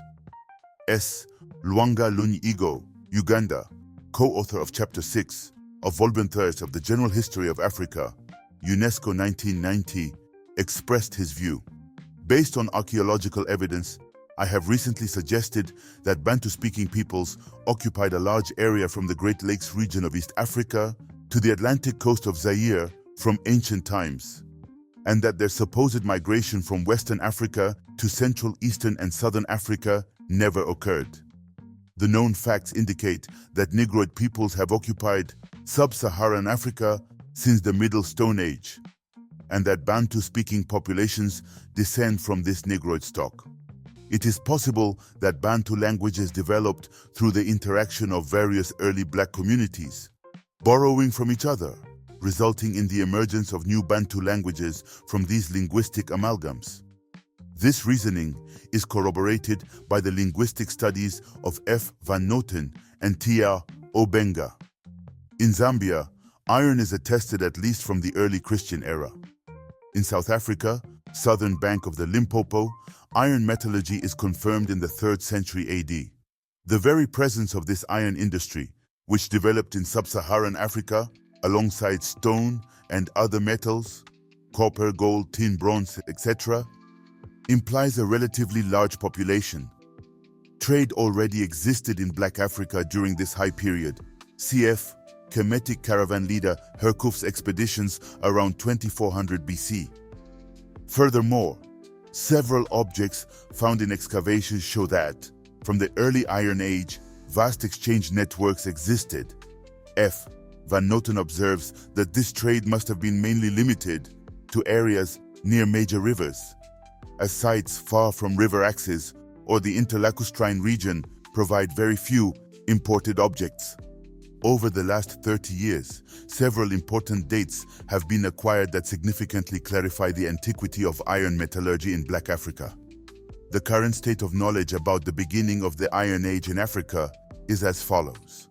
S. Lwanga Lunyigo, Uganda, co-author of Chapter 6 of Volume 3 of the General History of Africa, UNESCO 1990, expressed his view. Based on archaeological evidence, I have recently suggested that Bantu-speaking peoples occupied a large area from the Great Lakes region of East Africa to the Atlantic coast of Zaire from ancient times, and that their supposed migration from Western Africa to Central, Eastern, and Southern Africa never occurred. The known facts indicate that Negroid peoples have occupied sub-Saharan Africa since the Middle Stone Age, and that Bantu-speaking populations descend from this Negroid stock. It is possible that Bantu languages developed through the interaction of various early black communities, borrowing from each other, resulting in the emergence of new Bantu languages from these linguistic amalgams. This reasoning is corroborated by the linguistic studies of F. van Noten and Tia Obenga. In Zambia, iron is attested at least from the early Christian era. In South Africa, southern bank of the Limpopo, iron metallurgy is confirmed in the 3rd century AD. The very presence of this iron industry, which developed in sub-Saharan Africa alongside stone and other metals, copper, gold, tin, bronze, etc., implies a relatively large population. Trade already existed in Black Africa during this high period. Cf. Kemetic caravan leader Herkhuf's expeditions around 2400 BC. Furthermore, several objects found in excavations show that, from the early Iron Age, vast exchange networks existed. F. van Noten observes that this trade must have been mainly limited to areas near major rivers, as sites far from river axes or the interlacustrine region provide very few imported objects. Over the last 30 years, several important dates have been acquired that significantly clarify the antiquity of iron metallurgy in Black Africa. The current state of knowledge about the beginning of the Iron Age in Africa is as follows.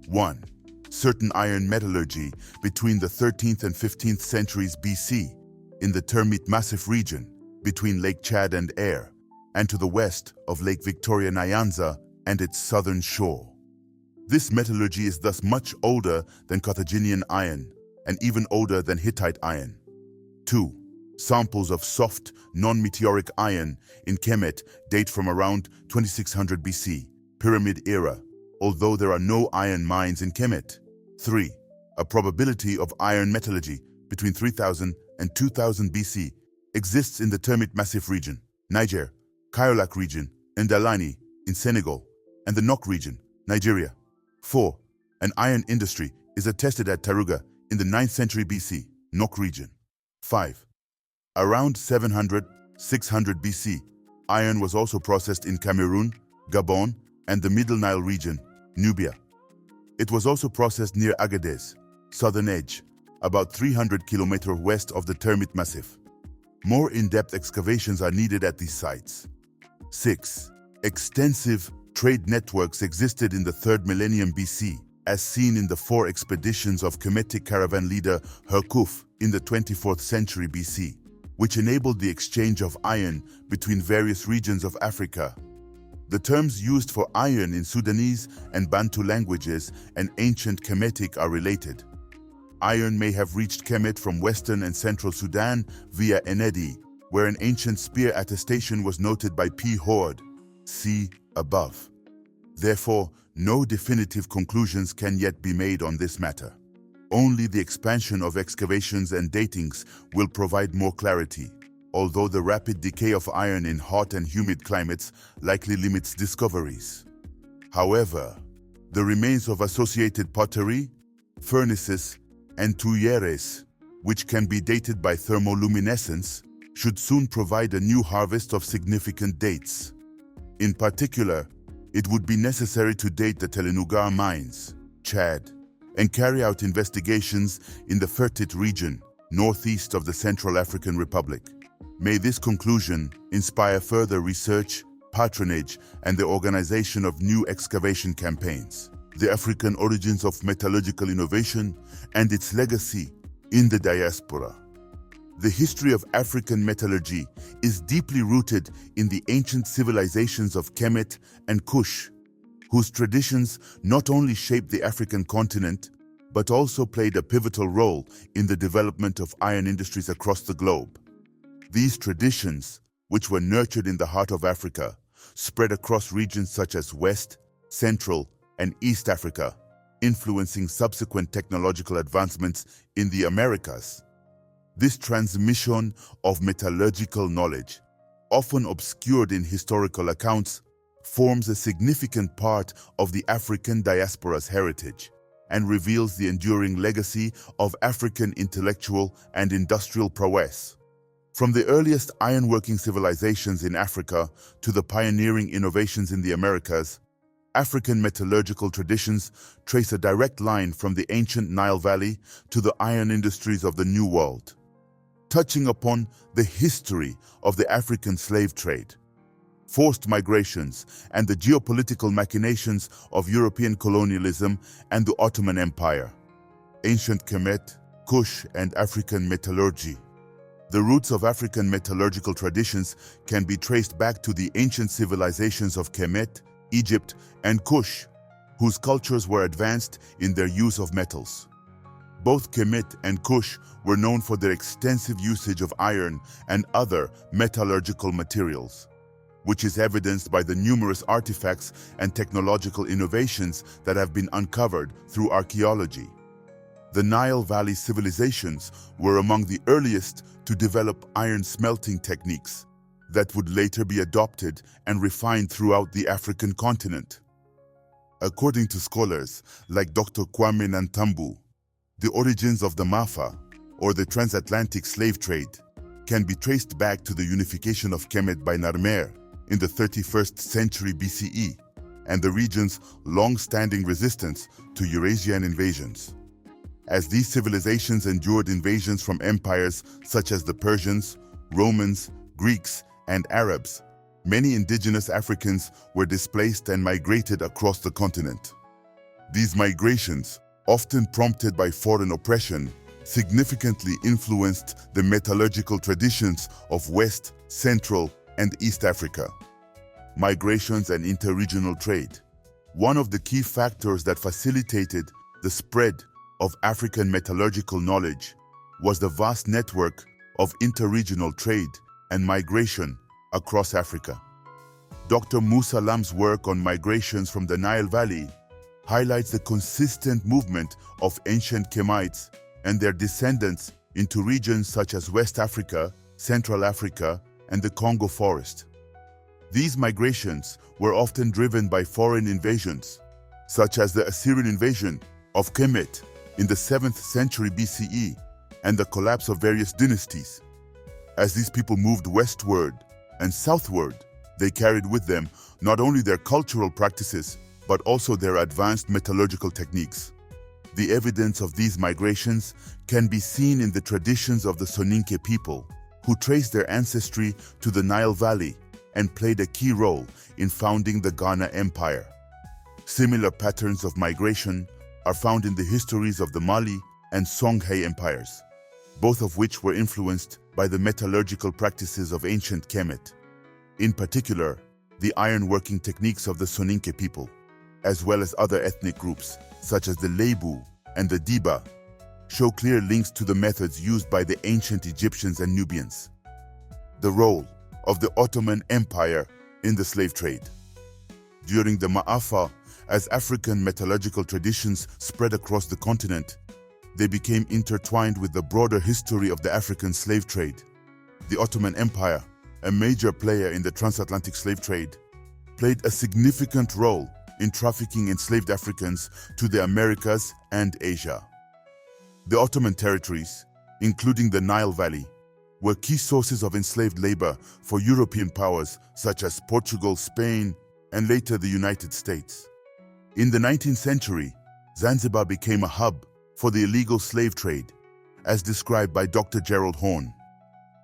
1. Certain iron metallurgy between the 13th and 15th centuries BC in the Termit Massif region between Lake Chad and Air, and to the west of Lake Victoria Nyanza and its southern shore. This metallurgy is thus much older than Carthaginian iron and even older than Hittite iron. 2. Samples of soft, non-meteoric iron in Kemet date from around 2600 BC, Pyramid era, although there are no iron mines in Kemet. 3. A probability of iron metallurgy between 3000 and 2000 BC exists in the Termit Massif region, Niger, Kaolack region, Ndalani in Senegal, and the Nok region, Nigeria. 4. An iron industry is attested at Taruga in the 9th century BC, Nok region. 5. Around 700-600 BC, iron was also processed in Cameroon, Gabon, and the Middle Nile region, Nubia. It was also processed near Agadez, southern edge, about 300 kilometers west of the Termit Massif. More in-depth excavations are needed at these sites. 6. Extensive trade networks existed in the 3rd millennium BC, as seen in the 4 expeditions of Kemetic caravan leader Herkhuf in the 24th century BC, which enabled the exchange of iron between various regions of Africa. The terms used for iron in Sudanese and Bantu languages and ancient Kemetic are related. Iron may have reached Kemet from western and central Sudan via Enedi, where an ancient spear attestation was noted by P. Horde. See above. Therefore, no definitive conclusions can yet be made on this matter. Only the expansion of excavations and datings will provide more clarity, although the rapid decay of iron in hot and humid climates likely limits discoveries. However, the remains of associated pottery, furnaces, and tuyeres, which can be dated by thermoluminescence, should soon provide a new harvest of significant dates. In particular, it would be necessary to date the Telenugar mines, Chad, and carry out investigations in the Fertit region, northeast of the Central African Republic. May this conclusion inspire further research, patronage, and the organization of new excavation campaigns. the African origins of metallurgical innovation, and its legacy in the diaspora. The history of African metallurgy is deeply rooted in the ancient civilizations of Kemet and Kush, whose traditions not only shaped the African continent, but also played a pivotal role in the development of iron industries across the globe. These traditions, which were nurtured in the heart of Africa, spread across regions such as West, Central, and East Africa, influencing subsequent technological advancements in the Americas. This transmission of metallurgical knowledge, often obscured in historical accounts, forms a significant part of the African diaspora's heritage and reveals the enduring legacy of African intellectual and industrial prowess. From the earliest ironworking civilizations in Africa to the pioneering innovations in the Americas, African metallurgical traditions trace a direct line from the ancient Nile Valley to the iron industries of the New World. Touching upon the history of the African slave trade, forced migrations, and the geopolitical machinations of European colonialism and the Ottoman Empire. Ancient Kemet, Kush, and African metallurgy. The roots of African metallurgical traditions can be traced back to the ancient civilizations of Kemet, Egypt, and Kush, whose cultures were advanced in their use of metals. Both Kemet and Kush were known for their extensive usage of iron and other metallurgical materials, which is evidenced by the numerous artifacts and technological innovations that have been uncovered through archaeology. The Nile Valley civilizations were among the earliest to develop iron smelting techniques that would later be adopted and refined throughout the African continent. According to scholars like Dr. Kwame Nantambu, the origins of the Maafa, or the transatlantic slave trade, can be traced back to the unification of Kemet by Narmer in the 31st century BCE and the region's long-standing resistance to Eurasian invasions. As these civilizations endured invasions from empires such as the Persians, Romans, Greeks, and Arabs, many indigenous Africans were displaced and migrated across the continent. These migrations, often prompted by foreign oppression, significantly influenced the metallurgical traditions of West, Central, and East Africa. Migrations and interregional trade. One of the key factors that facilitated the spread of African metallurgical knowledge was the vast network of interregional trade and migration across Africa. Dr. Musa Lam's work on migrations from the Nile Valley highlights the consistent movement of ancient Kemites and their descendants into regions such as West Africa, Central Africa, and the Congo Forest. These migrations were often driven by foreign invasions, such as the Assyrian invasion of Kemet in the 7th century BCE and the collapse of various dynasties. As these people moved westward and southward, they carried with them not only their cultural practices, but also their advanced metallurgical techniques. The evidence of these migrations can be seen in the traditions of the Soninke people, who trace their ancestry to the Nile Valley and played a key role in founding the Ghana Empire. Similar patterns of migration are found in the histories of the Mali and Songhai empires, both of which were influenced by the metallurgical practices of ancient Kemet. In particular, the ironworking techniques of the Soninke people, as well as other ethnic groups, such as the Lebu and the Diba, show clear links to the methods used by the ancient Egyptians and Nubians. The role of the Ottoman Empire in the slave trade. During the Maafa, as African metallurgical traditions spread across the continent, they became intertwined with the broader history of the African slave trade. The Ottoman Empire, a major player in the transatlantic slave trade, played a significant role in trafficking enslaved Africans to the Americas and Asia. The Ottoman territories, including the Nile Valley, were key sources of enslaved labor for European powers such as Portugal, Spain, and later the United States. In the 19th century, Zanzibar became a hub for the illegal slave trade, as described by Dr. Gerald Horne.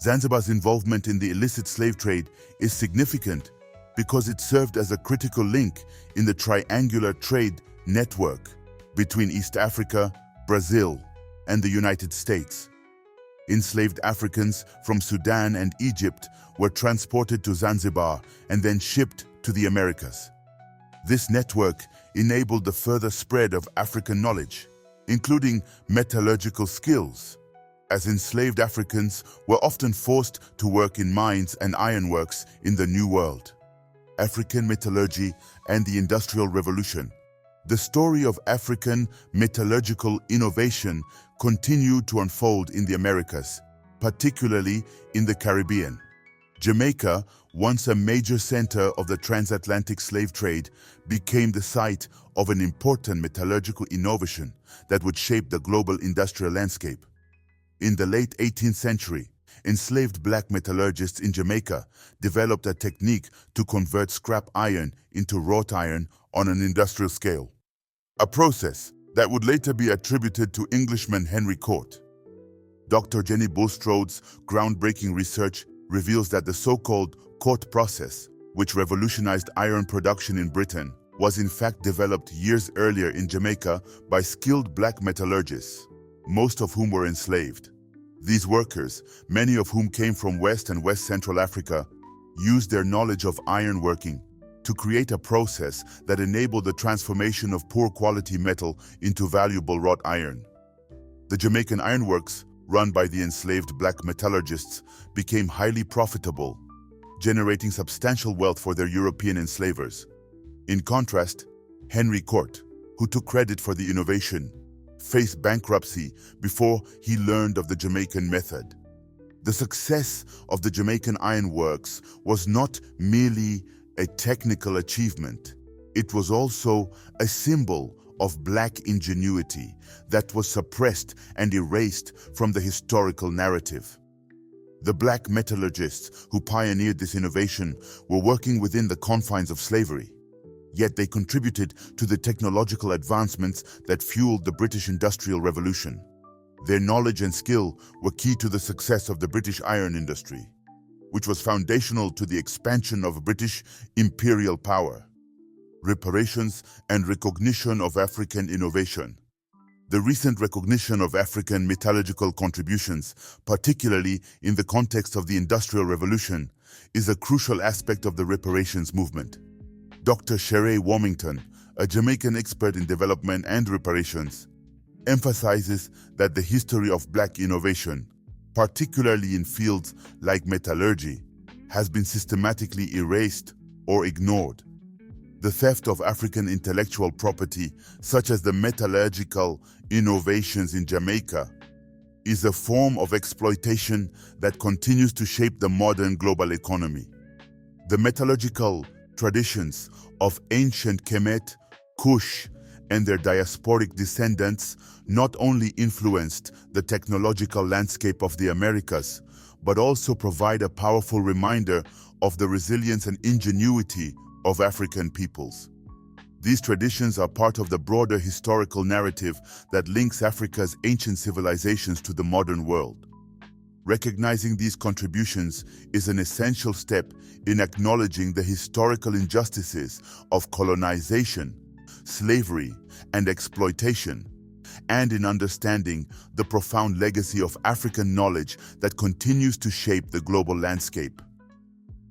Zanzibar's involvement in the illicit slave trade is significant because it served as a critical link in the triangular trade network between East Africa, Brazil, and the United States. Enslaved Africans from Sudan and Egypt were transported to Zanzibar and then shipped to the Americas. This network enabled the further spread of African knowledge, including metallurgical skills, as enslaved Africans were often forced to work in mines and ironworks in the New World. African metallurgy and the Industrial Revolution. The story of African metallurgical innovation continued to unfold in the Americas, particularly in the Caribbean. Jamaica, once a major center of the transatlantic slave trade, became the site of an important metallurgical innovation that would shape the global industrial landscape. In the late 18th century, enslaved black metallurgists in Jamaica developed a technique to convert scrap iron into wrought iron on an industrial scale, a process that would later be attributed to Englishman Henry Cort. Dr. Jenny Bulstrode's groundbreaking research reveals that the so-called Cort process, which revolutionized iron production in Britain, was in fact developed years earlier in Jamaica by skilled black metallurgists, most of whom were enslaved. These workers, many of whom came from West and West Central Africa, used their knowledge of ironworking to create a process that enabled the transformation of poor quality metal into valuable wrought iron. The Jamaican ironworks, run by the enslaved black metallurgists, became highly profitable, generating substantial wealth for their European enslavers. In contrast, Henry Cort, who took credit for the innovation, faced bankruptcy before he learned of the Jamaican method. The success of the Jamaican ironworks was not merely a technical achievement. It was also a symbol of black ingenuity that was suppressed and erased from the historical narrative. The black metallurgists who pioneered this innovation were working within the confines of slavery, yet they contributed to the technological advancements that fueled the British Industrial Revolution. Their knowledge and skill were key to the success of the British iron industry, which was foundational to the expansion of British imperial power. Reparations and recognition of African innovation. The recent recognition of African metallurgical contributions, particularly in the context of the Industrial Revolution, is a crucial aspect of the reparations movement. Dr. Sheree Warmington, a Jamaican expert in development and reparations, emphasizes that the history of black innovation, particularly in fields like metallurgy, has been systematically erased or ignored. The theft of African intellectual property, such as the metallurgical innovations in Jamaica, is a form of exploitation that continues to shape the modern global economy. The metallurgical traditions of ancient Kemet, Kush, and their diasporic descendants not only influenced the technological landscape of the Americas, but also provide a powerful reminder of the resilience and ingenuity of African peoples. These traditions are part of the broader historical narrative that links Africa's ancient civilizations to the modern world. Recognizing these contributions is an essential step in acknowledging the historical injustices of colonization, slavery, and exploitation, and in understanding the profound legacy of African knowledge that continues to shape the global landscape.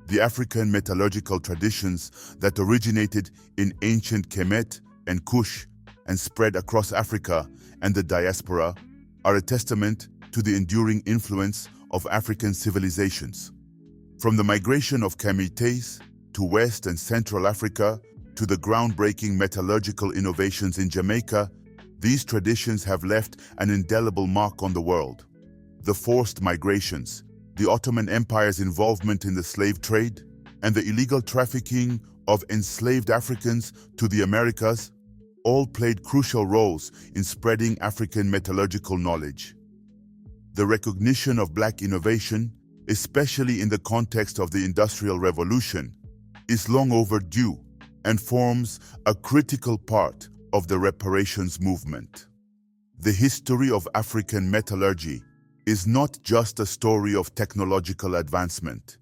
The African metallurgical traditions that originated in ancient Kemet and Kush and spread across Africa and the diaspora are a testament to the enduring influence of African civilizations. From the migration of Kemites to West and Central Africa to the groundbreaking metallurgical innovations in Jamaica, these traditions have left an indelible mark on the world. The forced migrations, the Ottoman Empire's involvement in the slave trade, and the illegal trafficking of enslaved Africans to the Americas all played crucial roles in spreading African metallurgical knowledge. The recognition of black innovation, especially in the context of the Industrial Revolution, is long overdue and forms a critical part of the reparations movement. The history of African metallurgy is not just a story of technological advancement.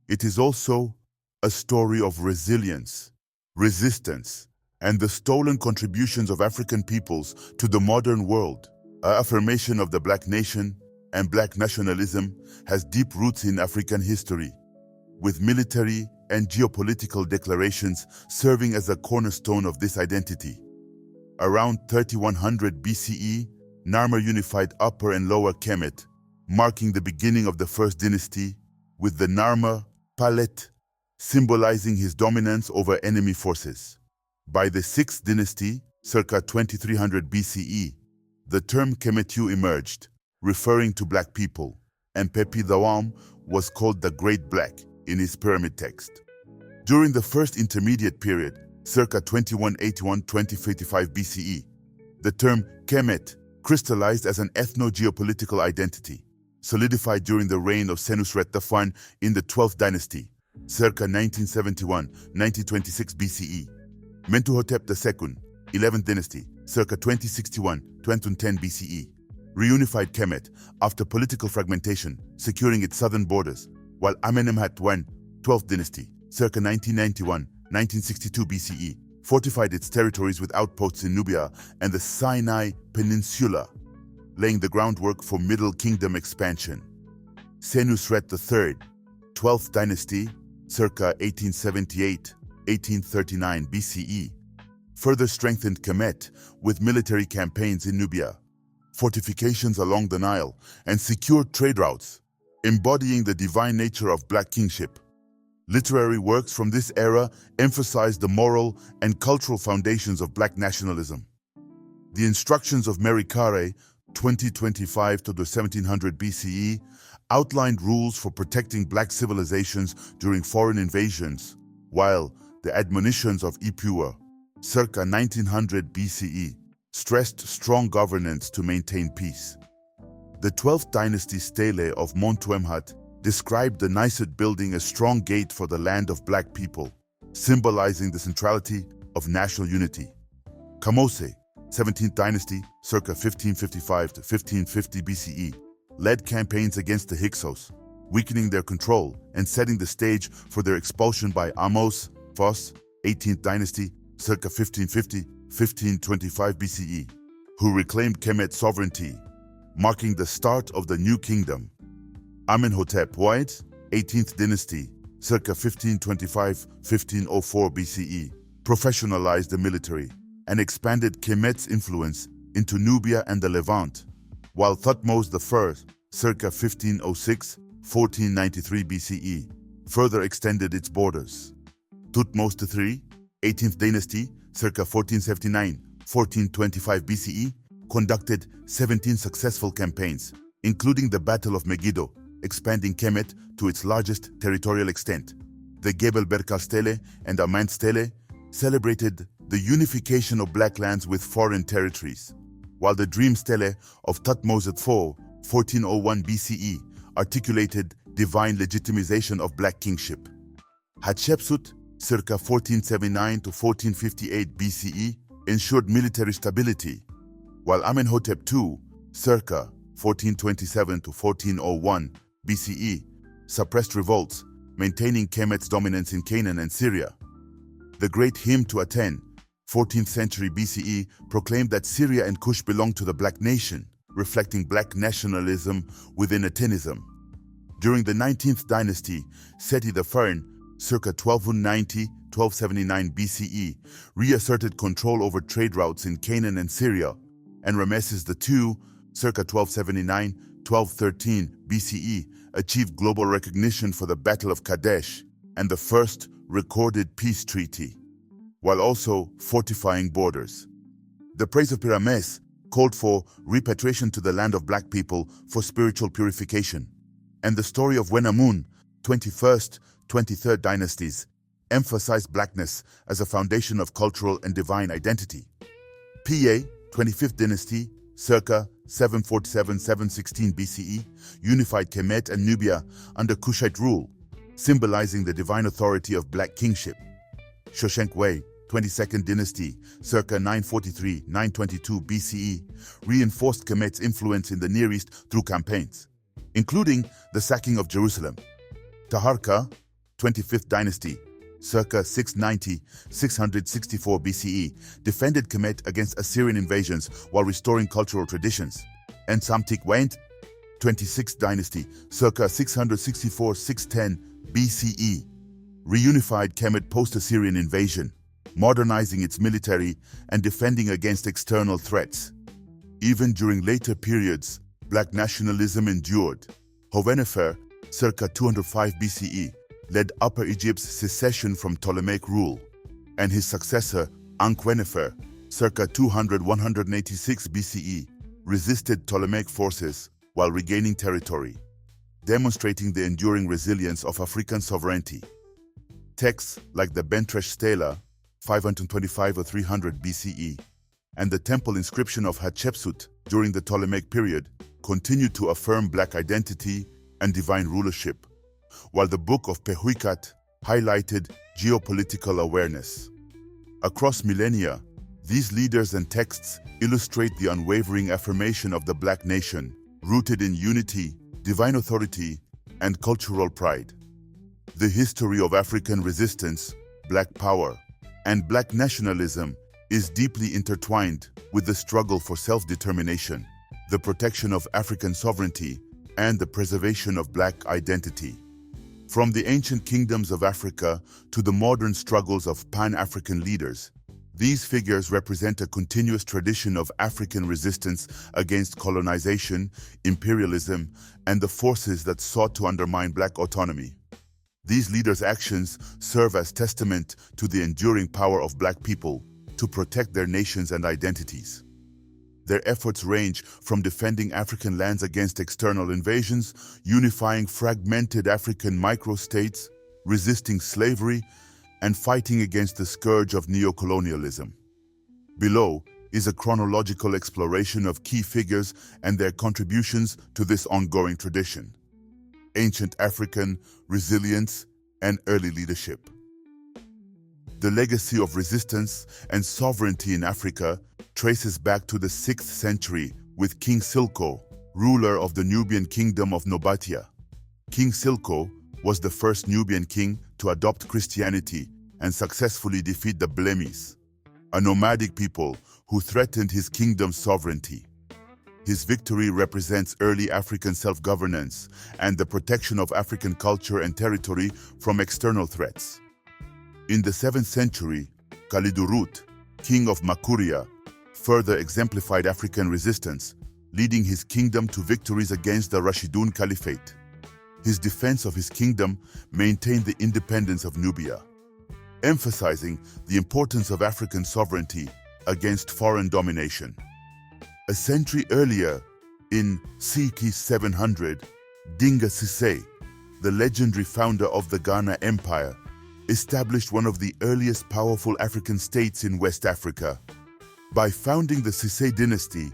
It is also a story of resilience, resistance, and the stolen contributions of African peoples to the modern world. Our affirmation of the Black nation and Black nationalism has deep roots in African history, with military and geopolitical declarations serving as a cornerstone of this identity. Around 3100 BCE, Narmer unified Upper and Lower Kemet, marking the beginning of the First Dynasty, with the Narmer palette symbolizing his dominance over enemy forces. By the Sixth Dynasty, circa 2300 BCE, the term Kemet-Yu emerged, referring to black people, and Pepi the Wam was called the Great Black in his pyramid text. During the First Intermediate Period, circa 2181-2055 BCE, the term Kemet crystallized as an ethno-geopolitical identity, solidified during the reign of Senusret I in the 12th dynasty, circa 1971-1926 BCE. Mentuhotep II, 11th dynasty, circa 2061-2010 BCE, reunified Kemet after political fragmentation, securing its southern borders, while Amenemhat I, 12th dynasty, circa 1991-1962 BCE, fortified its territories with outposts in Nubia and the Sinai Peninsula, laying the groundwork for Middle Kingdom expansion. Senusret III, 12th dynasty, circa 1878-1839 BCE, further strengthened Kemet with military campaigns in Nubia, fortifications along the Nile, and secured trade routes, embodying the divine nature of black kingship. Literary works from this era emphasize the moral and cultural foundations of black nationalism. The instructions of Merikare, 2025 to the 1700 BCE, outlined rules for protecting black civilizations during foreign invasions, while the admonitions of Ipua, circa 1900 BCE, stressed strong governance to maintain peace. The 12th dynasty stele of Montuemhat described the Niset building a strong gate for the land of black people, symbolizing the centrality of national unity. Kamose, 17th dynasty, circa 1555 to 1550 BCE, led campaigns against the Hyksos, weakening their control and setting the stage for their expulsion by Amos Phos, 18th dynasty, circa 1550-1525 BCE, who reclaimed Kemet sovereignty, marking the start of the new kingdom. Amenhotep I, 18th dynasty, circa 1525-1504 BCE, professionalized the military and expanded Kemet's influence into Nubia and the Levant, while Thutmose I, circa 1506-1493 BCE, further extended its borders. Thutmose III, 18th dynasty, circa 1479-1425 BCE, conducted 17 successful campaigns, including the Battle of Megiddo, expanding Kemet to its largest territorial extent. The Gebel Berkal stele and Amant stele celebrated the unification of black lands with foreign territories, while the Dream stele of Thutmose IV, 1401 BCE, articulated divine legitimization of black kingship. Hatshepsut, circa 1479 to 1458 BCE, ensured military stability, while Amenhotep II, circa 1427 to 1401 BCE, suppressed revolts, maintaining Kemet's dominance in Canaan and Syria. The Great Hymn to Aten, 14th century BCE, proclaimed that Syria and Kush belonged to the black nation, reflecting black nationalism within Atenism. During the 19th dynasty, Seti I, circa 1290-1279 BCE, reasserted control over trade routes in Canaan and Syria, and Rameses II, circa 1279-1213 BCE, achieved global recognition for the Battle of Kadesh and the first recorded peace treaty, while also fortifying borders. The praise of Pyrames called for repatriation to the land of black people for spiritual purification, and the story of Wenamun, 21st, 23rd dynasties, emphasized blackness as a foundation of cultural and divine identity. Pa, 25th dynasty, circa 747-716 BCE, unified Kemet and Nubia under Kushite rule, symbolizing the divine authority of black kingship. Shoshenq-Wei, 22nd dynasty, circa 943-922 BCE, reinforced Kemet's influence in the Near East through campaigns, including the sacking of Jerusalem. Taharqa, 25th dynasty, circa 690-664 BCE, defended Kemet against Assyrian invasions while restoring cultural traditions. And Samtik-Waint, 26th dynasty, circa 664-610 BCE, reunified Kemet post-Assyrian invasion, modernizing its military and defending against external threats. Even during later periods, black nationalism endured. Warefare, circa 205 BCE, led Upper Egypt's secession from Ptolemaic rule, and his successor, Ankh-Warefare, circa 200-186 BCE, resisted Ptolemaic forces while regaining territory, demonstrating the enduring resilience of African sovereignty. Texts like the Bentresh Stela, 525 or 300 BCE, and the temple inscription of Hatshepsut during the Ptolemaic period continued to affirm black identity and divine rulership, while the Book of Pehuikat highlighted geopolitical awareness. Across millennia, these leaders and texts illustrate the unwavering affirmation of the black nation, rooted in unity, divine authority, and cultural pride. The history of African resistance, black power, and black nationalism is deeply intertwined with the struggle for self-determination, the protection of African sovereignty, and the preservation of black identity. From the ancient kingdoms of Africa to the modern struggles of Pan-African leaders, these figures represent a continuous tradition of African resistance against colonization, imperialism, and the forces that sought to undermine black autonomy. These leaders' actions serve as testament to the enduring power of black people to protect their nations and identities. Their efforts range from defending African lands against external invasions, unifying fragmented African microstates, resisting slavery, and fighting against the scourge of neocolonialism. Below is a chronological exploration of key figures and their contributions to this ongoing tradition. Ancient African resilience and early leadership. The legacy of resistance and sovereignty in Africa traces back to the 6th century with King Silko, ruler of the Nubian kingdom of Nobatia. King Silko was the first Nubian king to adopt Christianity and successfully defeat the Blemis, a nomadic people who threatened his kingdom's sovereignty. His victory represents early African self-governance and the protection of African culture and territory from external threats. In the 7th century, Kalidurut, king of Makuria, further exemplified African resistance, leading his kingdom to victories against the Rashidun Caliphate. His defense of his kingdom maintained the independence of Nubia, emphasizing the importance of African sovereignty against foreign domination. A century earlier, in CK 700, Dinga Sisay, the legendary founder of the Ghana Empire, established one of the earliest powerful African states in West Africa. By founding the Sisay dynasty,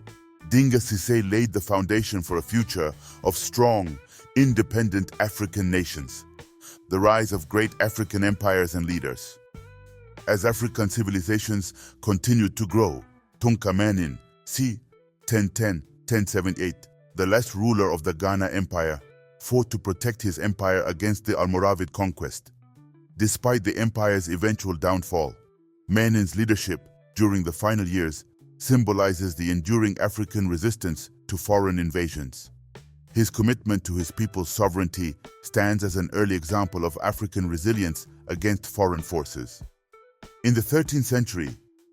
Dinga Sisay laid the foundation for a future of strong, independent African nations. The rise of great African empires and leaders. As African civilizations continued to grow, Tunka Menin, c. 1010-1078, the last ruler of the Ghana Empire, fought to protect his empire against the Almoravid conquest. Despite the empire's eventual downfall, Menin's leadership during the final years symbolizes the enduring African resistance to foreign invasions. His commitment to his people's sovereignty stands as an early example of African resilience against foreign forces. In the 13th century,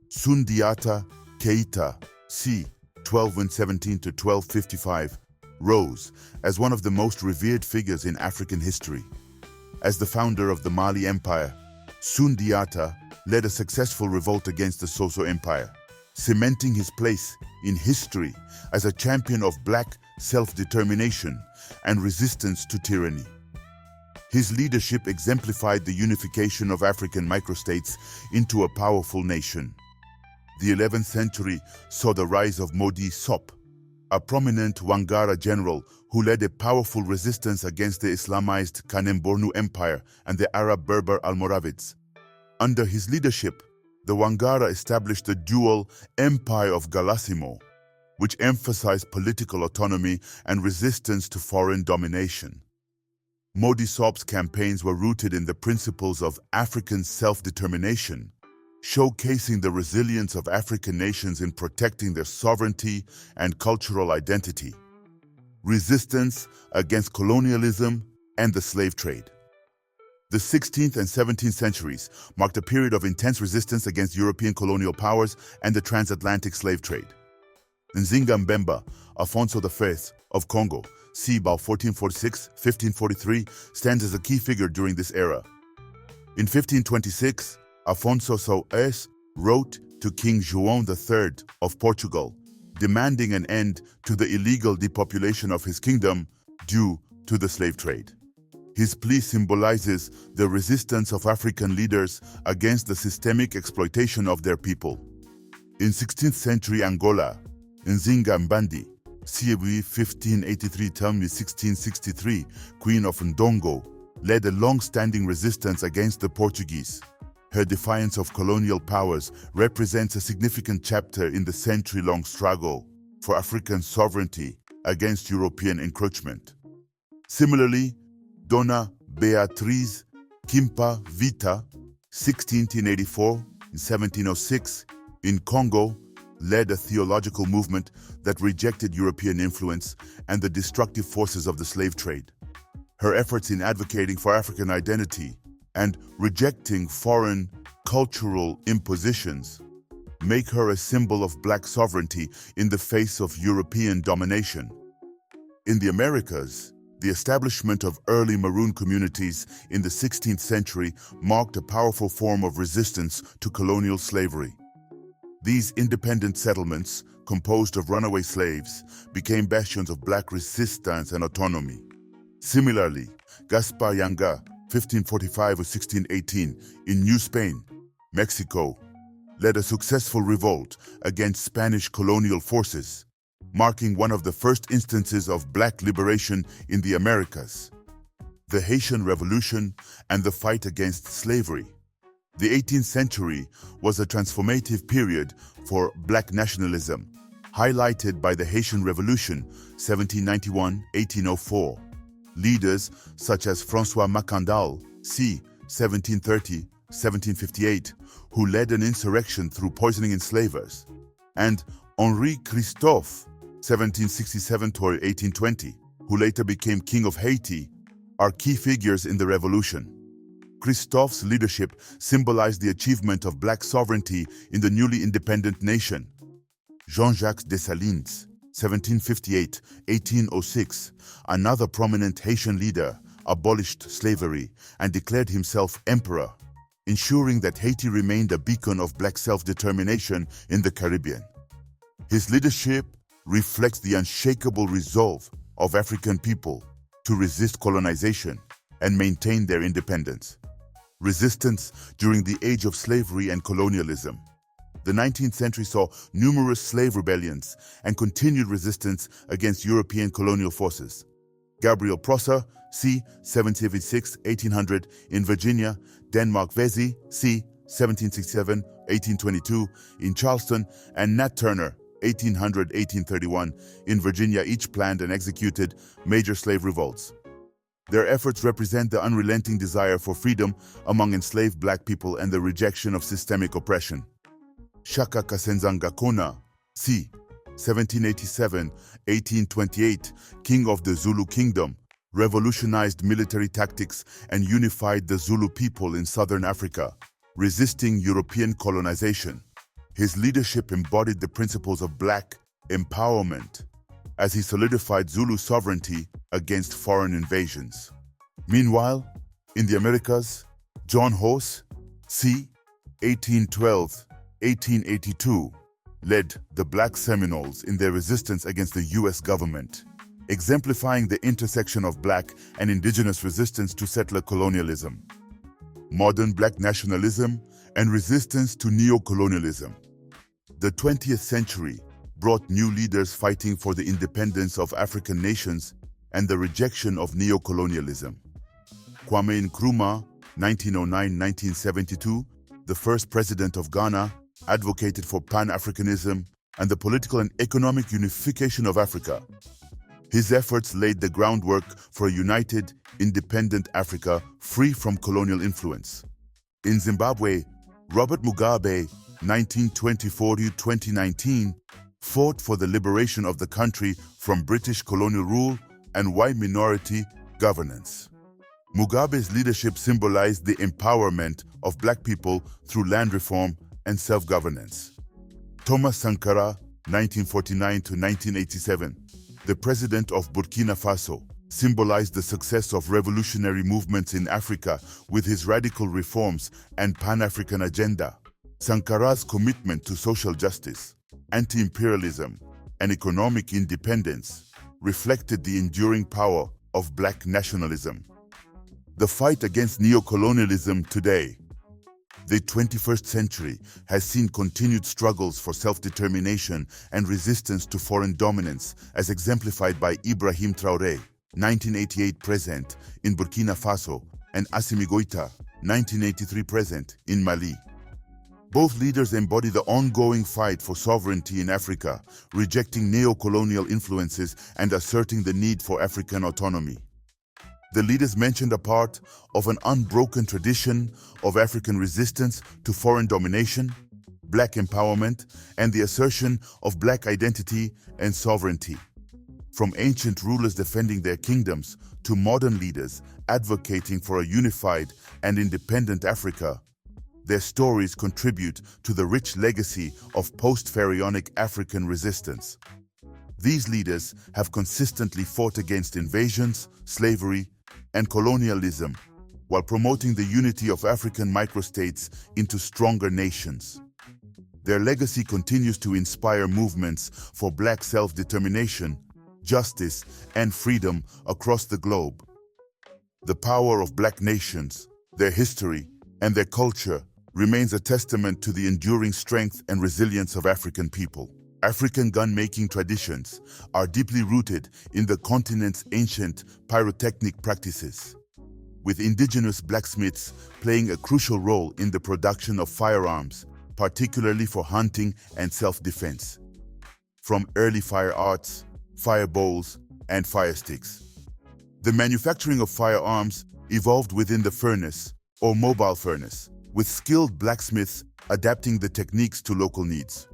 Sundiata Keita, c. 1217 to 1255, rose as one of the most revered figures in African history. As the founder of the Mali Empire, Sundiata led a successful revolt against the Soso Empire, cementing his place in history as a champion of black self-determination and resistance to tyranny. His leadership exemplified the unification of African microstates into a powerful nation. The 11th century saw the rise of Modi Sop, a prominent Wangara general who led a powerful resistance against the Islamized Kanem-Bornu Empire and the Arab Berber Almoravids. Under his leadership, the Wangara established the dual Empire of Galasimo, which emphasized political autonomy and resistance to foreign domination. Modi Sob's campaigns were rooted in the principles of African self-determination, showcasing the resilience of African nations in protecting their sovereignty and cultural identity. Resistance against colonialism and the slave trade. The 16th and 17th centuries marked a period of intense resistance against European colonial powers and the transatlantic slave trade. Nzinga Mbemba, Afonso I of Congo, c. about 1446-1543, stands as a key figure during this era. In 1526, Afonso I wrote to King João III of Portugal, demanding an end to the illegal depopulation of his kingdom due to the slave trade. His plea symbolizes the resistance of African leaders against the systemic exploitation of their people. In 16th century Angola, Nzinga Mbandi, CB 1583-1663, Queen of Ndongo, led a long-standing resistance against the Portuguese. Her defiance of colonial powers represents a significant chapter in the century-long struggle for African sovereignty against European encroachment. Similarly, Dona Beatriz Kimpa Vita, 1684-1706, in Congo, led a theological movement that rejected European influence and the destructive forces of the slave trade. Her efforts in advocating for African identity and rejecting foreign cultural impositions make her a symbol of Black sovereignty in the face of European domination. In the Americas, the establishment of early Maroon communities in the 16th century marked a powerful form of resistance to colonial slavery. These independent settlements, composed of runaway slaves, became bastions of Black resistance and autonomy. Similarly, Gaspar Yanga, 1545-1618, in New Spain, Mexico, led a successful revolt against Spanish colonial forces, marking one of the first instances of Black liberation in the Americas. The Haitian Revolution and the fight against slavery. The 18th century was a transformative period for Black nationalism, highlighted by the Haitian Revolution, 1791-1804. Leaders such as François Macandal, c. 1730-1758, who led an insurrection through poisoning enslavers, and Henri Christophe, 1767-1820, who later became King of Haiti, are key figures in the revolution. Christophe's leadership symbolized the achievement of Black sovereignty in the newly independent nation. Jean-Jacques Dessalines, 1758-1806, another prominent Haitian leader, abolished slavery and declared himself emperor, ensuring that Haiti remained a beacon of Black self-determination in the Caribbean. His leadership reflects the unshakable resolve of African people to resist colonization and maintain their independence. Resistance during the age of slavery and colonialism. The 19th century saw numerous slave rebellions and continued resistance against European colonial forces. Gabriel Prosser, c. 1776-1800, in Virginia, Denmark Vesey, c. 1767-1822, in Charleston, and Nat Turner, 1800-1831, in Virginia, each planned and executed major slave revolts. Their efforts represent the unrelenting desire for freedom among enslaved Black people and the rejection of systemic oppression. Tchaka Kasenzangakona, c. 1787-1828, king of the Zulu kingdom, revolutionized military tactics and unified the Zulu people in southern Africa, resisting European colonization. His leadership embodied the principles of Black empowerment as he solidified Zulu sovereignty against foreign invasions. Meanwhile, in the Americas, John Hose, c. 1812-1882, led the Black Seminoles in their resistance against the U.S. government, exemplifying the intersection of Black and Indigenous resistance to settler colonialism. Modern Black nationalism and resistance to neo-colonialism. The 20th century brought new leaders fighting for the independence of African nations and the rejection of neo-colonialism. Kwame Nkrumah, 1909-1972, the first president of Ghana, advocated for Pan-Africanism and the political and economic unification of Africa. His efforts laid the groundwork for a united, independent Africa free from colonial influence. In Zimbabwe, Robert Mugabe, 1924-2019, fought for the liberation of the country from British colonial rule and white minority governance. Mugabe's leadership symbolized the empowerment of black people through land reform and self-governance. Thomas Sankara, 1949-1987, the president of Burkina Faso, symbolized the success of revolutionary movements in Africa with his radical reforms and Pan-African agenda. Sankara's commitment to social justice, anti-imperialism, and economic independence reflected the enduring power of black nationalism. The fight against neocolonialism today. The 21st century has seen continued struggles for self-determination and resistance to foreign dominance, as exemplified by Ibrahim Traoré, 1988 present in Burkina Faso, and Assimi Goïta, 1983 present in Mali. Both leaders embody the ongoing fight for sovereignty in Africa, rejecting neo-colonial influences and asserting the need for African autonomy. The leaders mentioned are part of an unbroken tradition of African resistance to foreign domination, black empowerment, and the assertion of black identity and sovereignty. From ancient rulers defending their kingdoms to modern leaders advocating for a unified and independent Africa, their stories contribute to the rich legacy of post-pharaonic African resistance. These leaders have consistently fought against invasions, slavery, and colonialism, while promoting the unity of African microstates into stronger nations. Their legacy continues to inspire movements for black self-determination, justice, and freedom across the globe. The power of black nations, their history, and their culture remains a testament to the enduring strength and resilience of African people. African gun-making traditions are deeply rooted in the continent's ancient pyrotechnic practices, with indigenous blacksmiths playing a crucial role in the production of firearms, particularly for hunting and self-defense. From early fire arts, fire bowls, and fire sticks, the manufacturing of firearms evolved within the furnace or mobile furnace, with skilled blacksmiths adapting the techniques to local needs.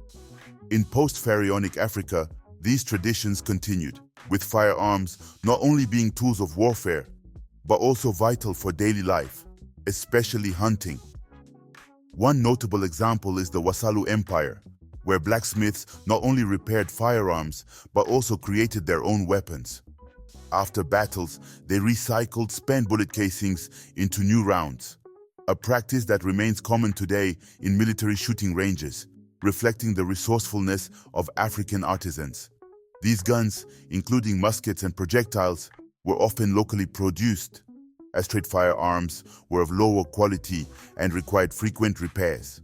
In post-pharaonic Africa, these traditions continued, with firearms not only being tools of warfare, but also vital for daily life, especially hunting. One notable example is the Wasalu Empire, where blacksmiths not only repaired firearms, but also created their own weapons. After battles, they recycled spent bullet casings into new rounds, a practice that remains common today in military shooting ranges, reflecting the resourcefulness of African artisans. These guns, including muskets and projectiles, were often locally produced, as trade firearms were of lower quality and required frequent repairs.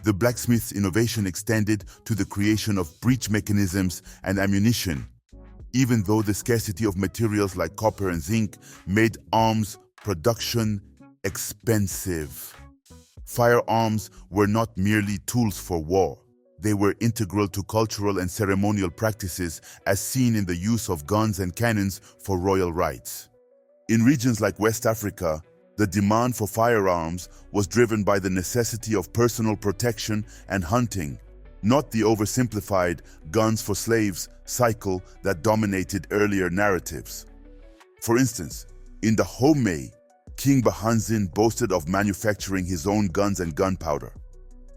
The blacksmith's innovation extended to the creation of breech mechanisms and ammunition, even though the scarcity of materials like copper and zinc made arms production expensive. Firearms were not merely tools for war. They were integral to cultural and ceremonial practices, as seen in the use of guns and cannons for royal rites. In regions like West Africa, the demand for firearms was driven by the necessity of personal protection and hunting, not the oversimplified guns for slaves cycle that dominated earlier narratives. For instance, in the Home, King Bahanzin boasted of manufacturing his own guns and gunpowder,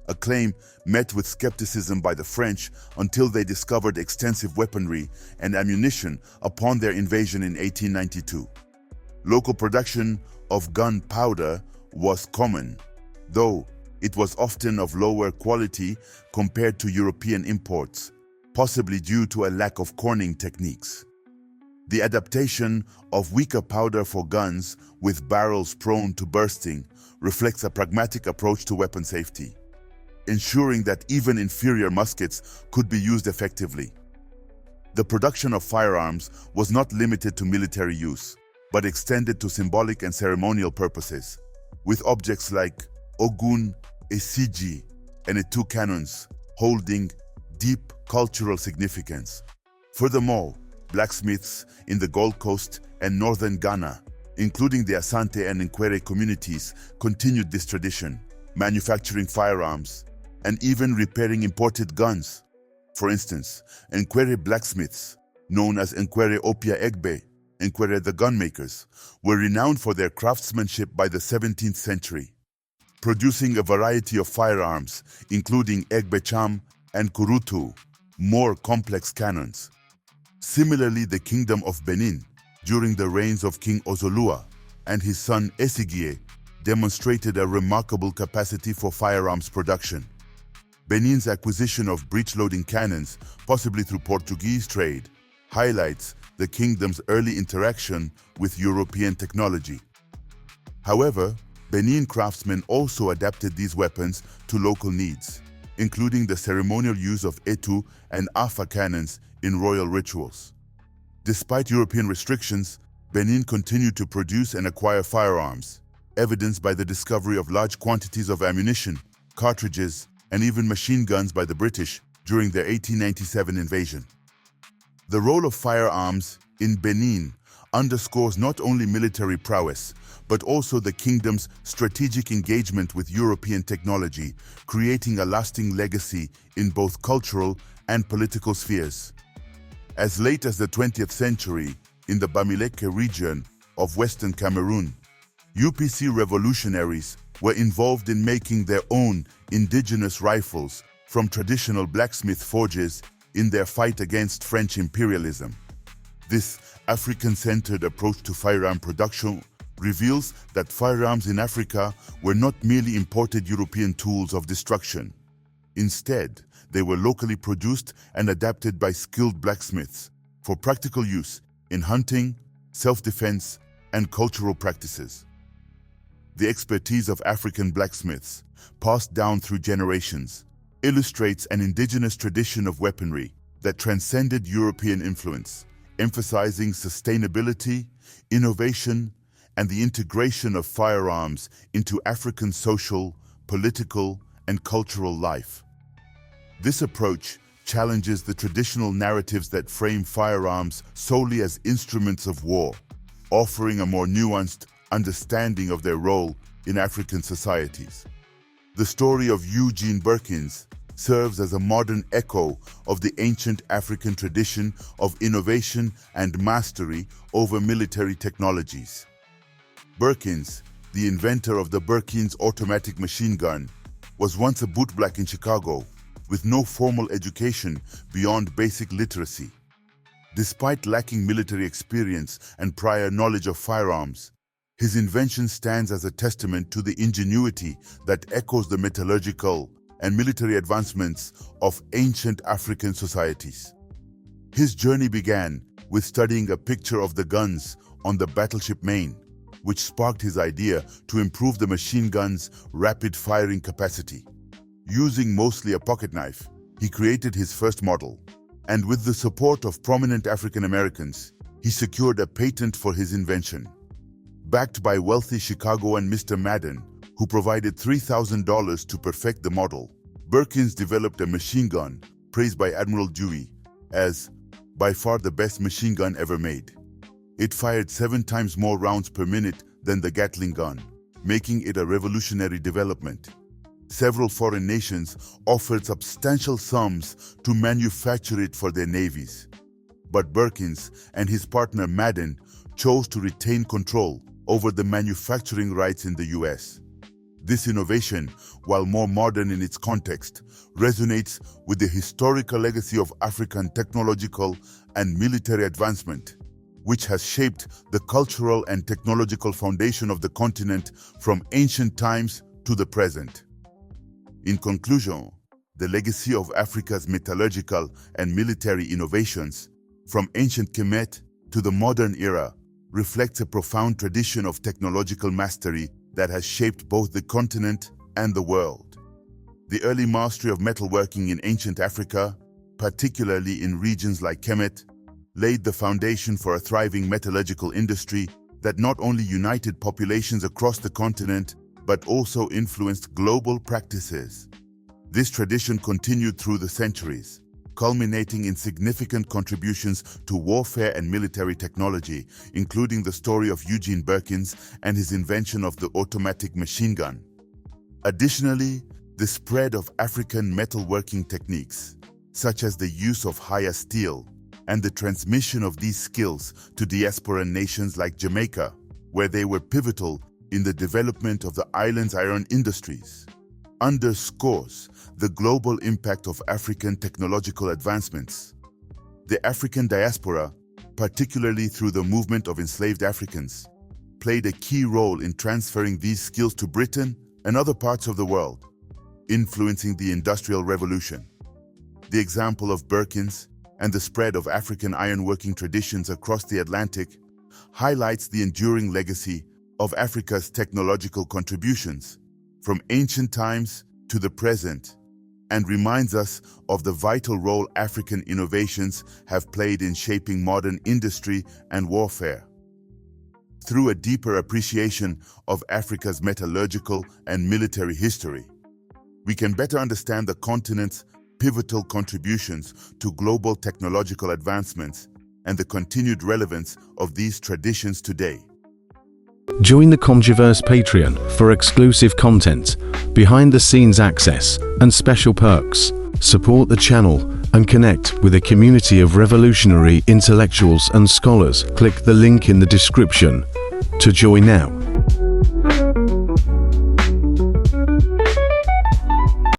a claim met with skepticism by the French until they discovered extensive weaponry and ammunition upon their invasion in 1892. Local production of gunpowder was common, though it was often of lower quality compared to European imports, possibly due to a lack of corning techniques. The adaptation of weaker powder for guns with barrels prone to bursting reflects a pragmatic approach to weapon safety, ensuring that even inferior muskets could be used effectively. The production of firearms was not limited to military use, but extended to symbolic and ceremonial purposes, with objects like Ogun, Esiji, and Ntu cannons holding deep cultural significance. Furthermore, blacksmiths in the Gold Coast and northern Ghana, including the Asante and Nkwere communities, continued this tradition, manufacturing firearms and even repairing imported guns. For instance, Nkwere blacksmiths, known as Nkwere Opia Egbe, Nkwere the gunmakers, were renowned for their craftsmanship by the 17th century, producing a variety of firearms, including Egbecham and Kurutu, more complex cannons. Similarly, the Kingdom of Benin, during the reigns of King Ozolua and his son Esigie, demonstrated a remarkable capacity for firearms production. Benin's acquisition of breech-loading cannons, possibly through Portuguese trade, highlights the kingdom's early interaction with European technology. However, Benin craftsmen also adapted these weapons to local needs, including the ceremonial use of Etu and Afa cannons in royal rituals. Despite European restrictions, Benin continued to produce and acquire firearms, evidenced by the discovery of large quantities of ammunition, cartridges, and even machine guns by the British during their 1897 invasion. The role of firearms in Benin underscores not only military prowess, but also the kingdom's strategic engagement with European technology, creating a lasting legacy in both cultural and political spheres. As late as the 20th century, in the Bamileke region of Western Cameroon, UPC revolutionaries were involved in making their own indigenous rifles from traditional blacksmith forges in their fight against French imperialism. This African-centered approach to firearm production reveals that firearms in Africa were not merely imported European tools of destruction. Instead, they were locally produced and adapted by skilled blacksmiths for practical use in hunting, self-defense, and cultural practices. The expertise of African blacksmiths, passed down through generations, illustrates an indigenous tradition of weaponry that transcended European influence, emphasizing sustainability, innovation, and the integration of firearms into African social, political, and cultural life. This approach challenges the traditional narratives that frame firearms solely as instruments of war, offering a more nuanced understanding of their role in African societies. The story of Eugene Birkins serves as a modern echo of the ancient African tradition of innovation and mastery over military technologies. Birkins, the inventor of the Birkins automatic machine gun, was once a bootblack in Chicago, with no formal education beyond basic literacy. Despite lacking military experience and prior knowledge of firearms, his invention stands as a testament to the ingenuity that echoes the metallurgical and military advancements of ancient African societies. His journey began with studying a picture of the guns on the battleship Maine, which sparked his idea to improve the machine gun's rapid firing capacity. Using mostly a pocket knife, he created his first model, and with the support of prominent African Americans, he secured a patent for his invention. Backed by wealthy Chicagoan Mr. Madden, who provided $3,000 to perfect the model, Birkins developed a machine gun praised by Admiral Dewey as by far the best machine gun ever made. It fired 7 times more rounds per minute than the Gatling gun, making it a revolutionary development. Several foreign nations offered substantial sums to manufacture it for their navies. But Birkins and his partner Madden chose to retain control over the manufacturing rights in the US. This innovation, while more modern in its context, resonates with the historical legacy of African technological and military advancement, which has shaped the cultural and technological foundation of the continent from ancient times to the present. In conclusion, the legacy of Africa's metallurgical and military innovations, from ancient Kemet to the modern era, reflects a profound tradition of technological mastery that has shaped both the continent and the world. The early mastery of metalworking in ancient Africa, particularly in regions like Kemet, laid the foundation for a thriving metallurgical industry that not only united populations across the continent, but also influenced global practices. This tradition continued through the centuries, culminating in significant contributions to warfare and military technology, including the story of Eugene Birkins and his invention of the automatic machine gun. Additionally, the spread of African metalworking techniques, such as the use of hire steel, and the transmission of these skills to diaspora nations like Jamaica, where they were pivotal in the development of the island's iron industries, underscores the global impact of African technological advancements. The African diaspora, particularly through the movement of enslaved Africans, played a key role in transferring these skills to Britain and other parts of the world, influencing the Industrial Revolution. The example of Birkins and the spread of African ironworking traditions across the Atlantic highlights the enduring legacy of Africa's technological contributions from ancient times to the present, and reminds us of the vital role African innovations have played in shaping modern industry and warfare. Through a deeper appreciation of Africa's metallurgical and military history, we can better understand the continent's pivotal contributions to global technological advancements and the continued relevance of these traditions today. Join the Comgiverse Patreon for exclusive content, behind-the-scenes access, and special perks. Support the channel and connect with a community of revolutionary intellectuals and scholars. Click the link in the description to join now.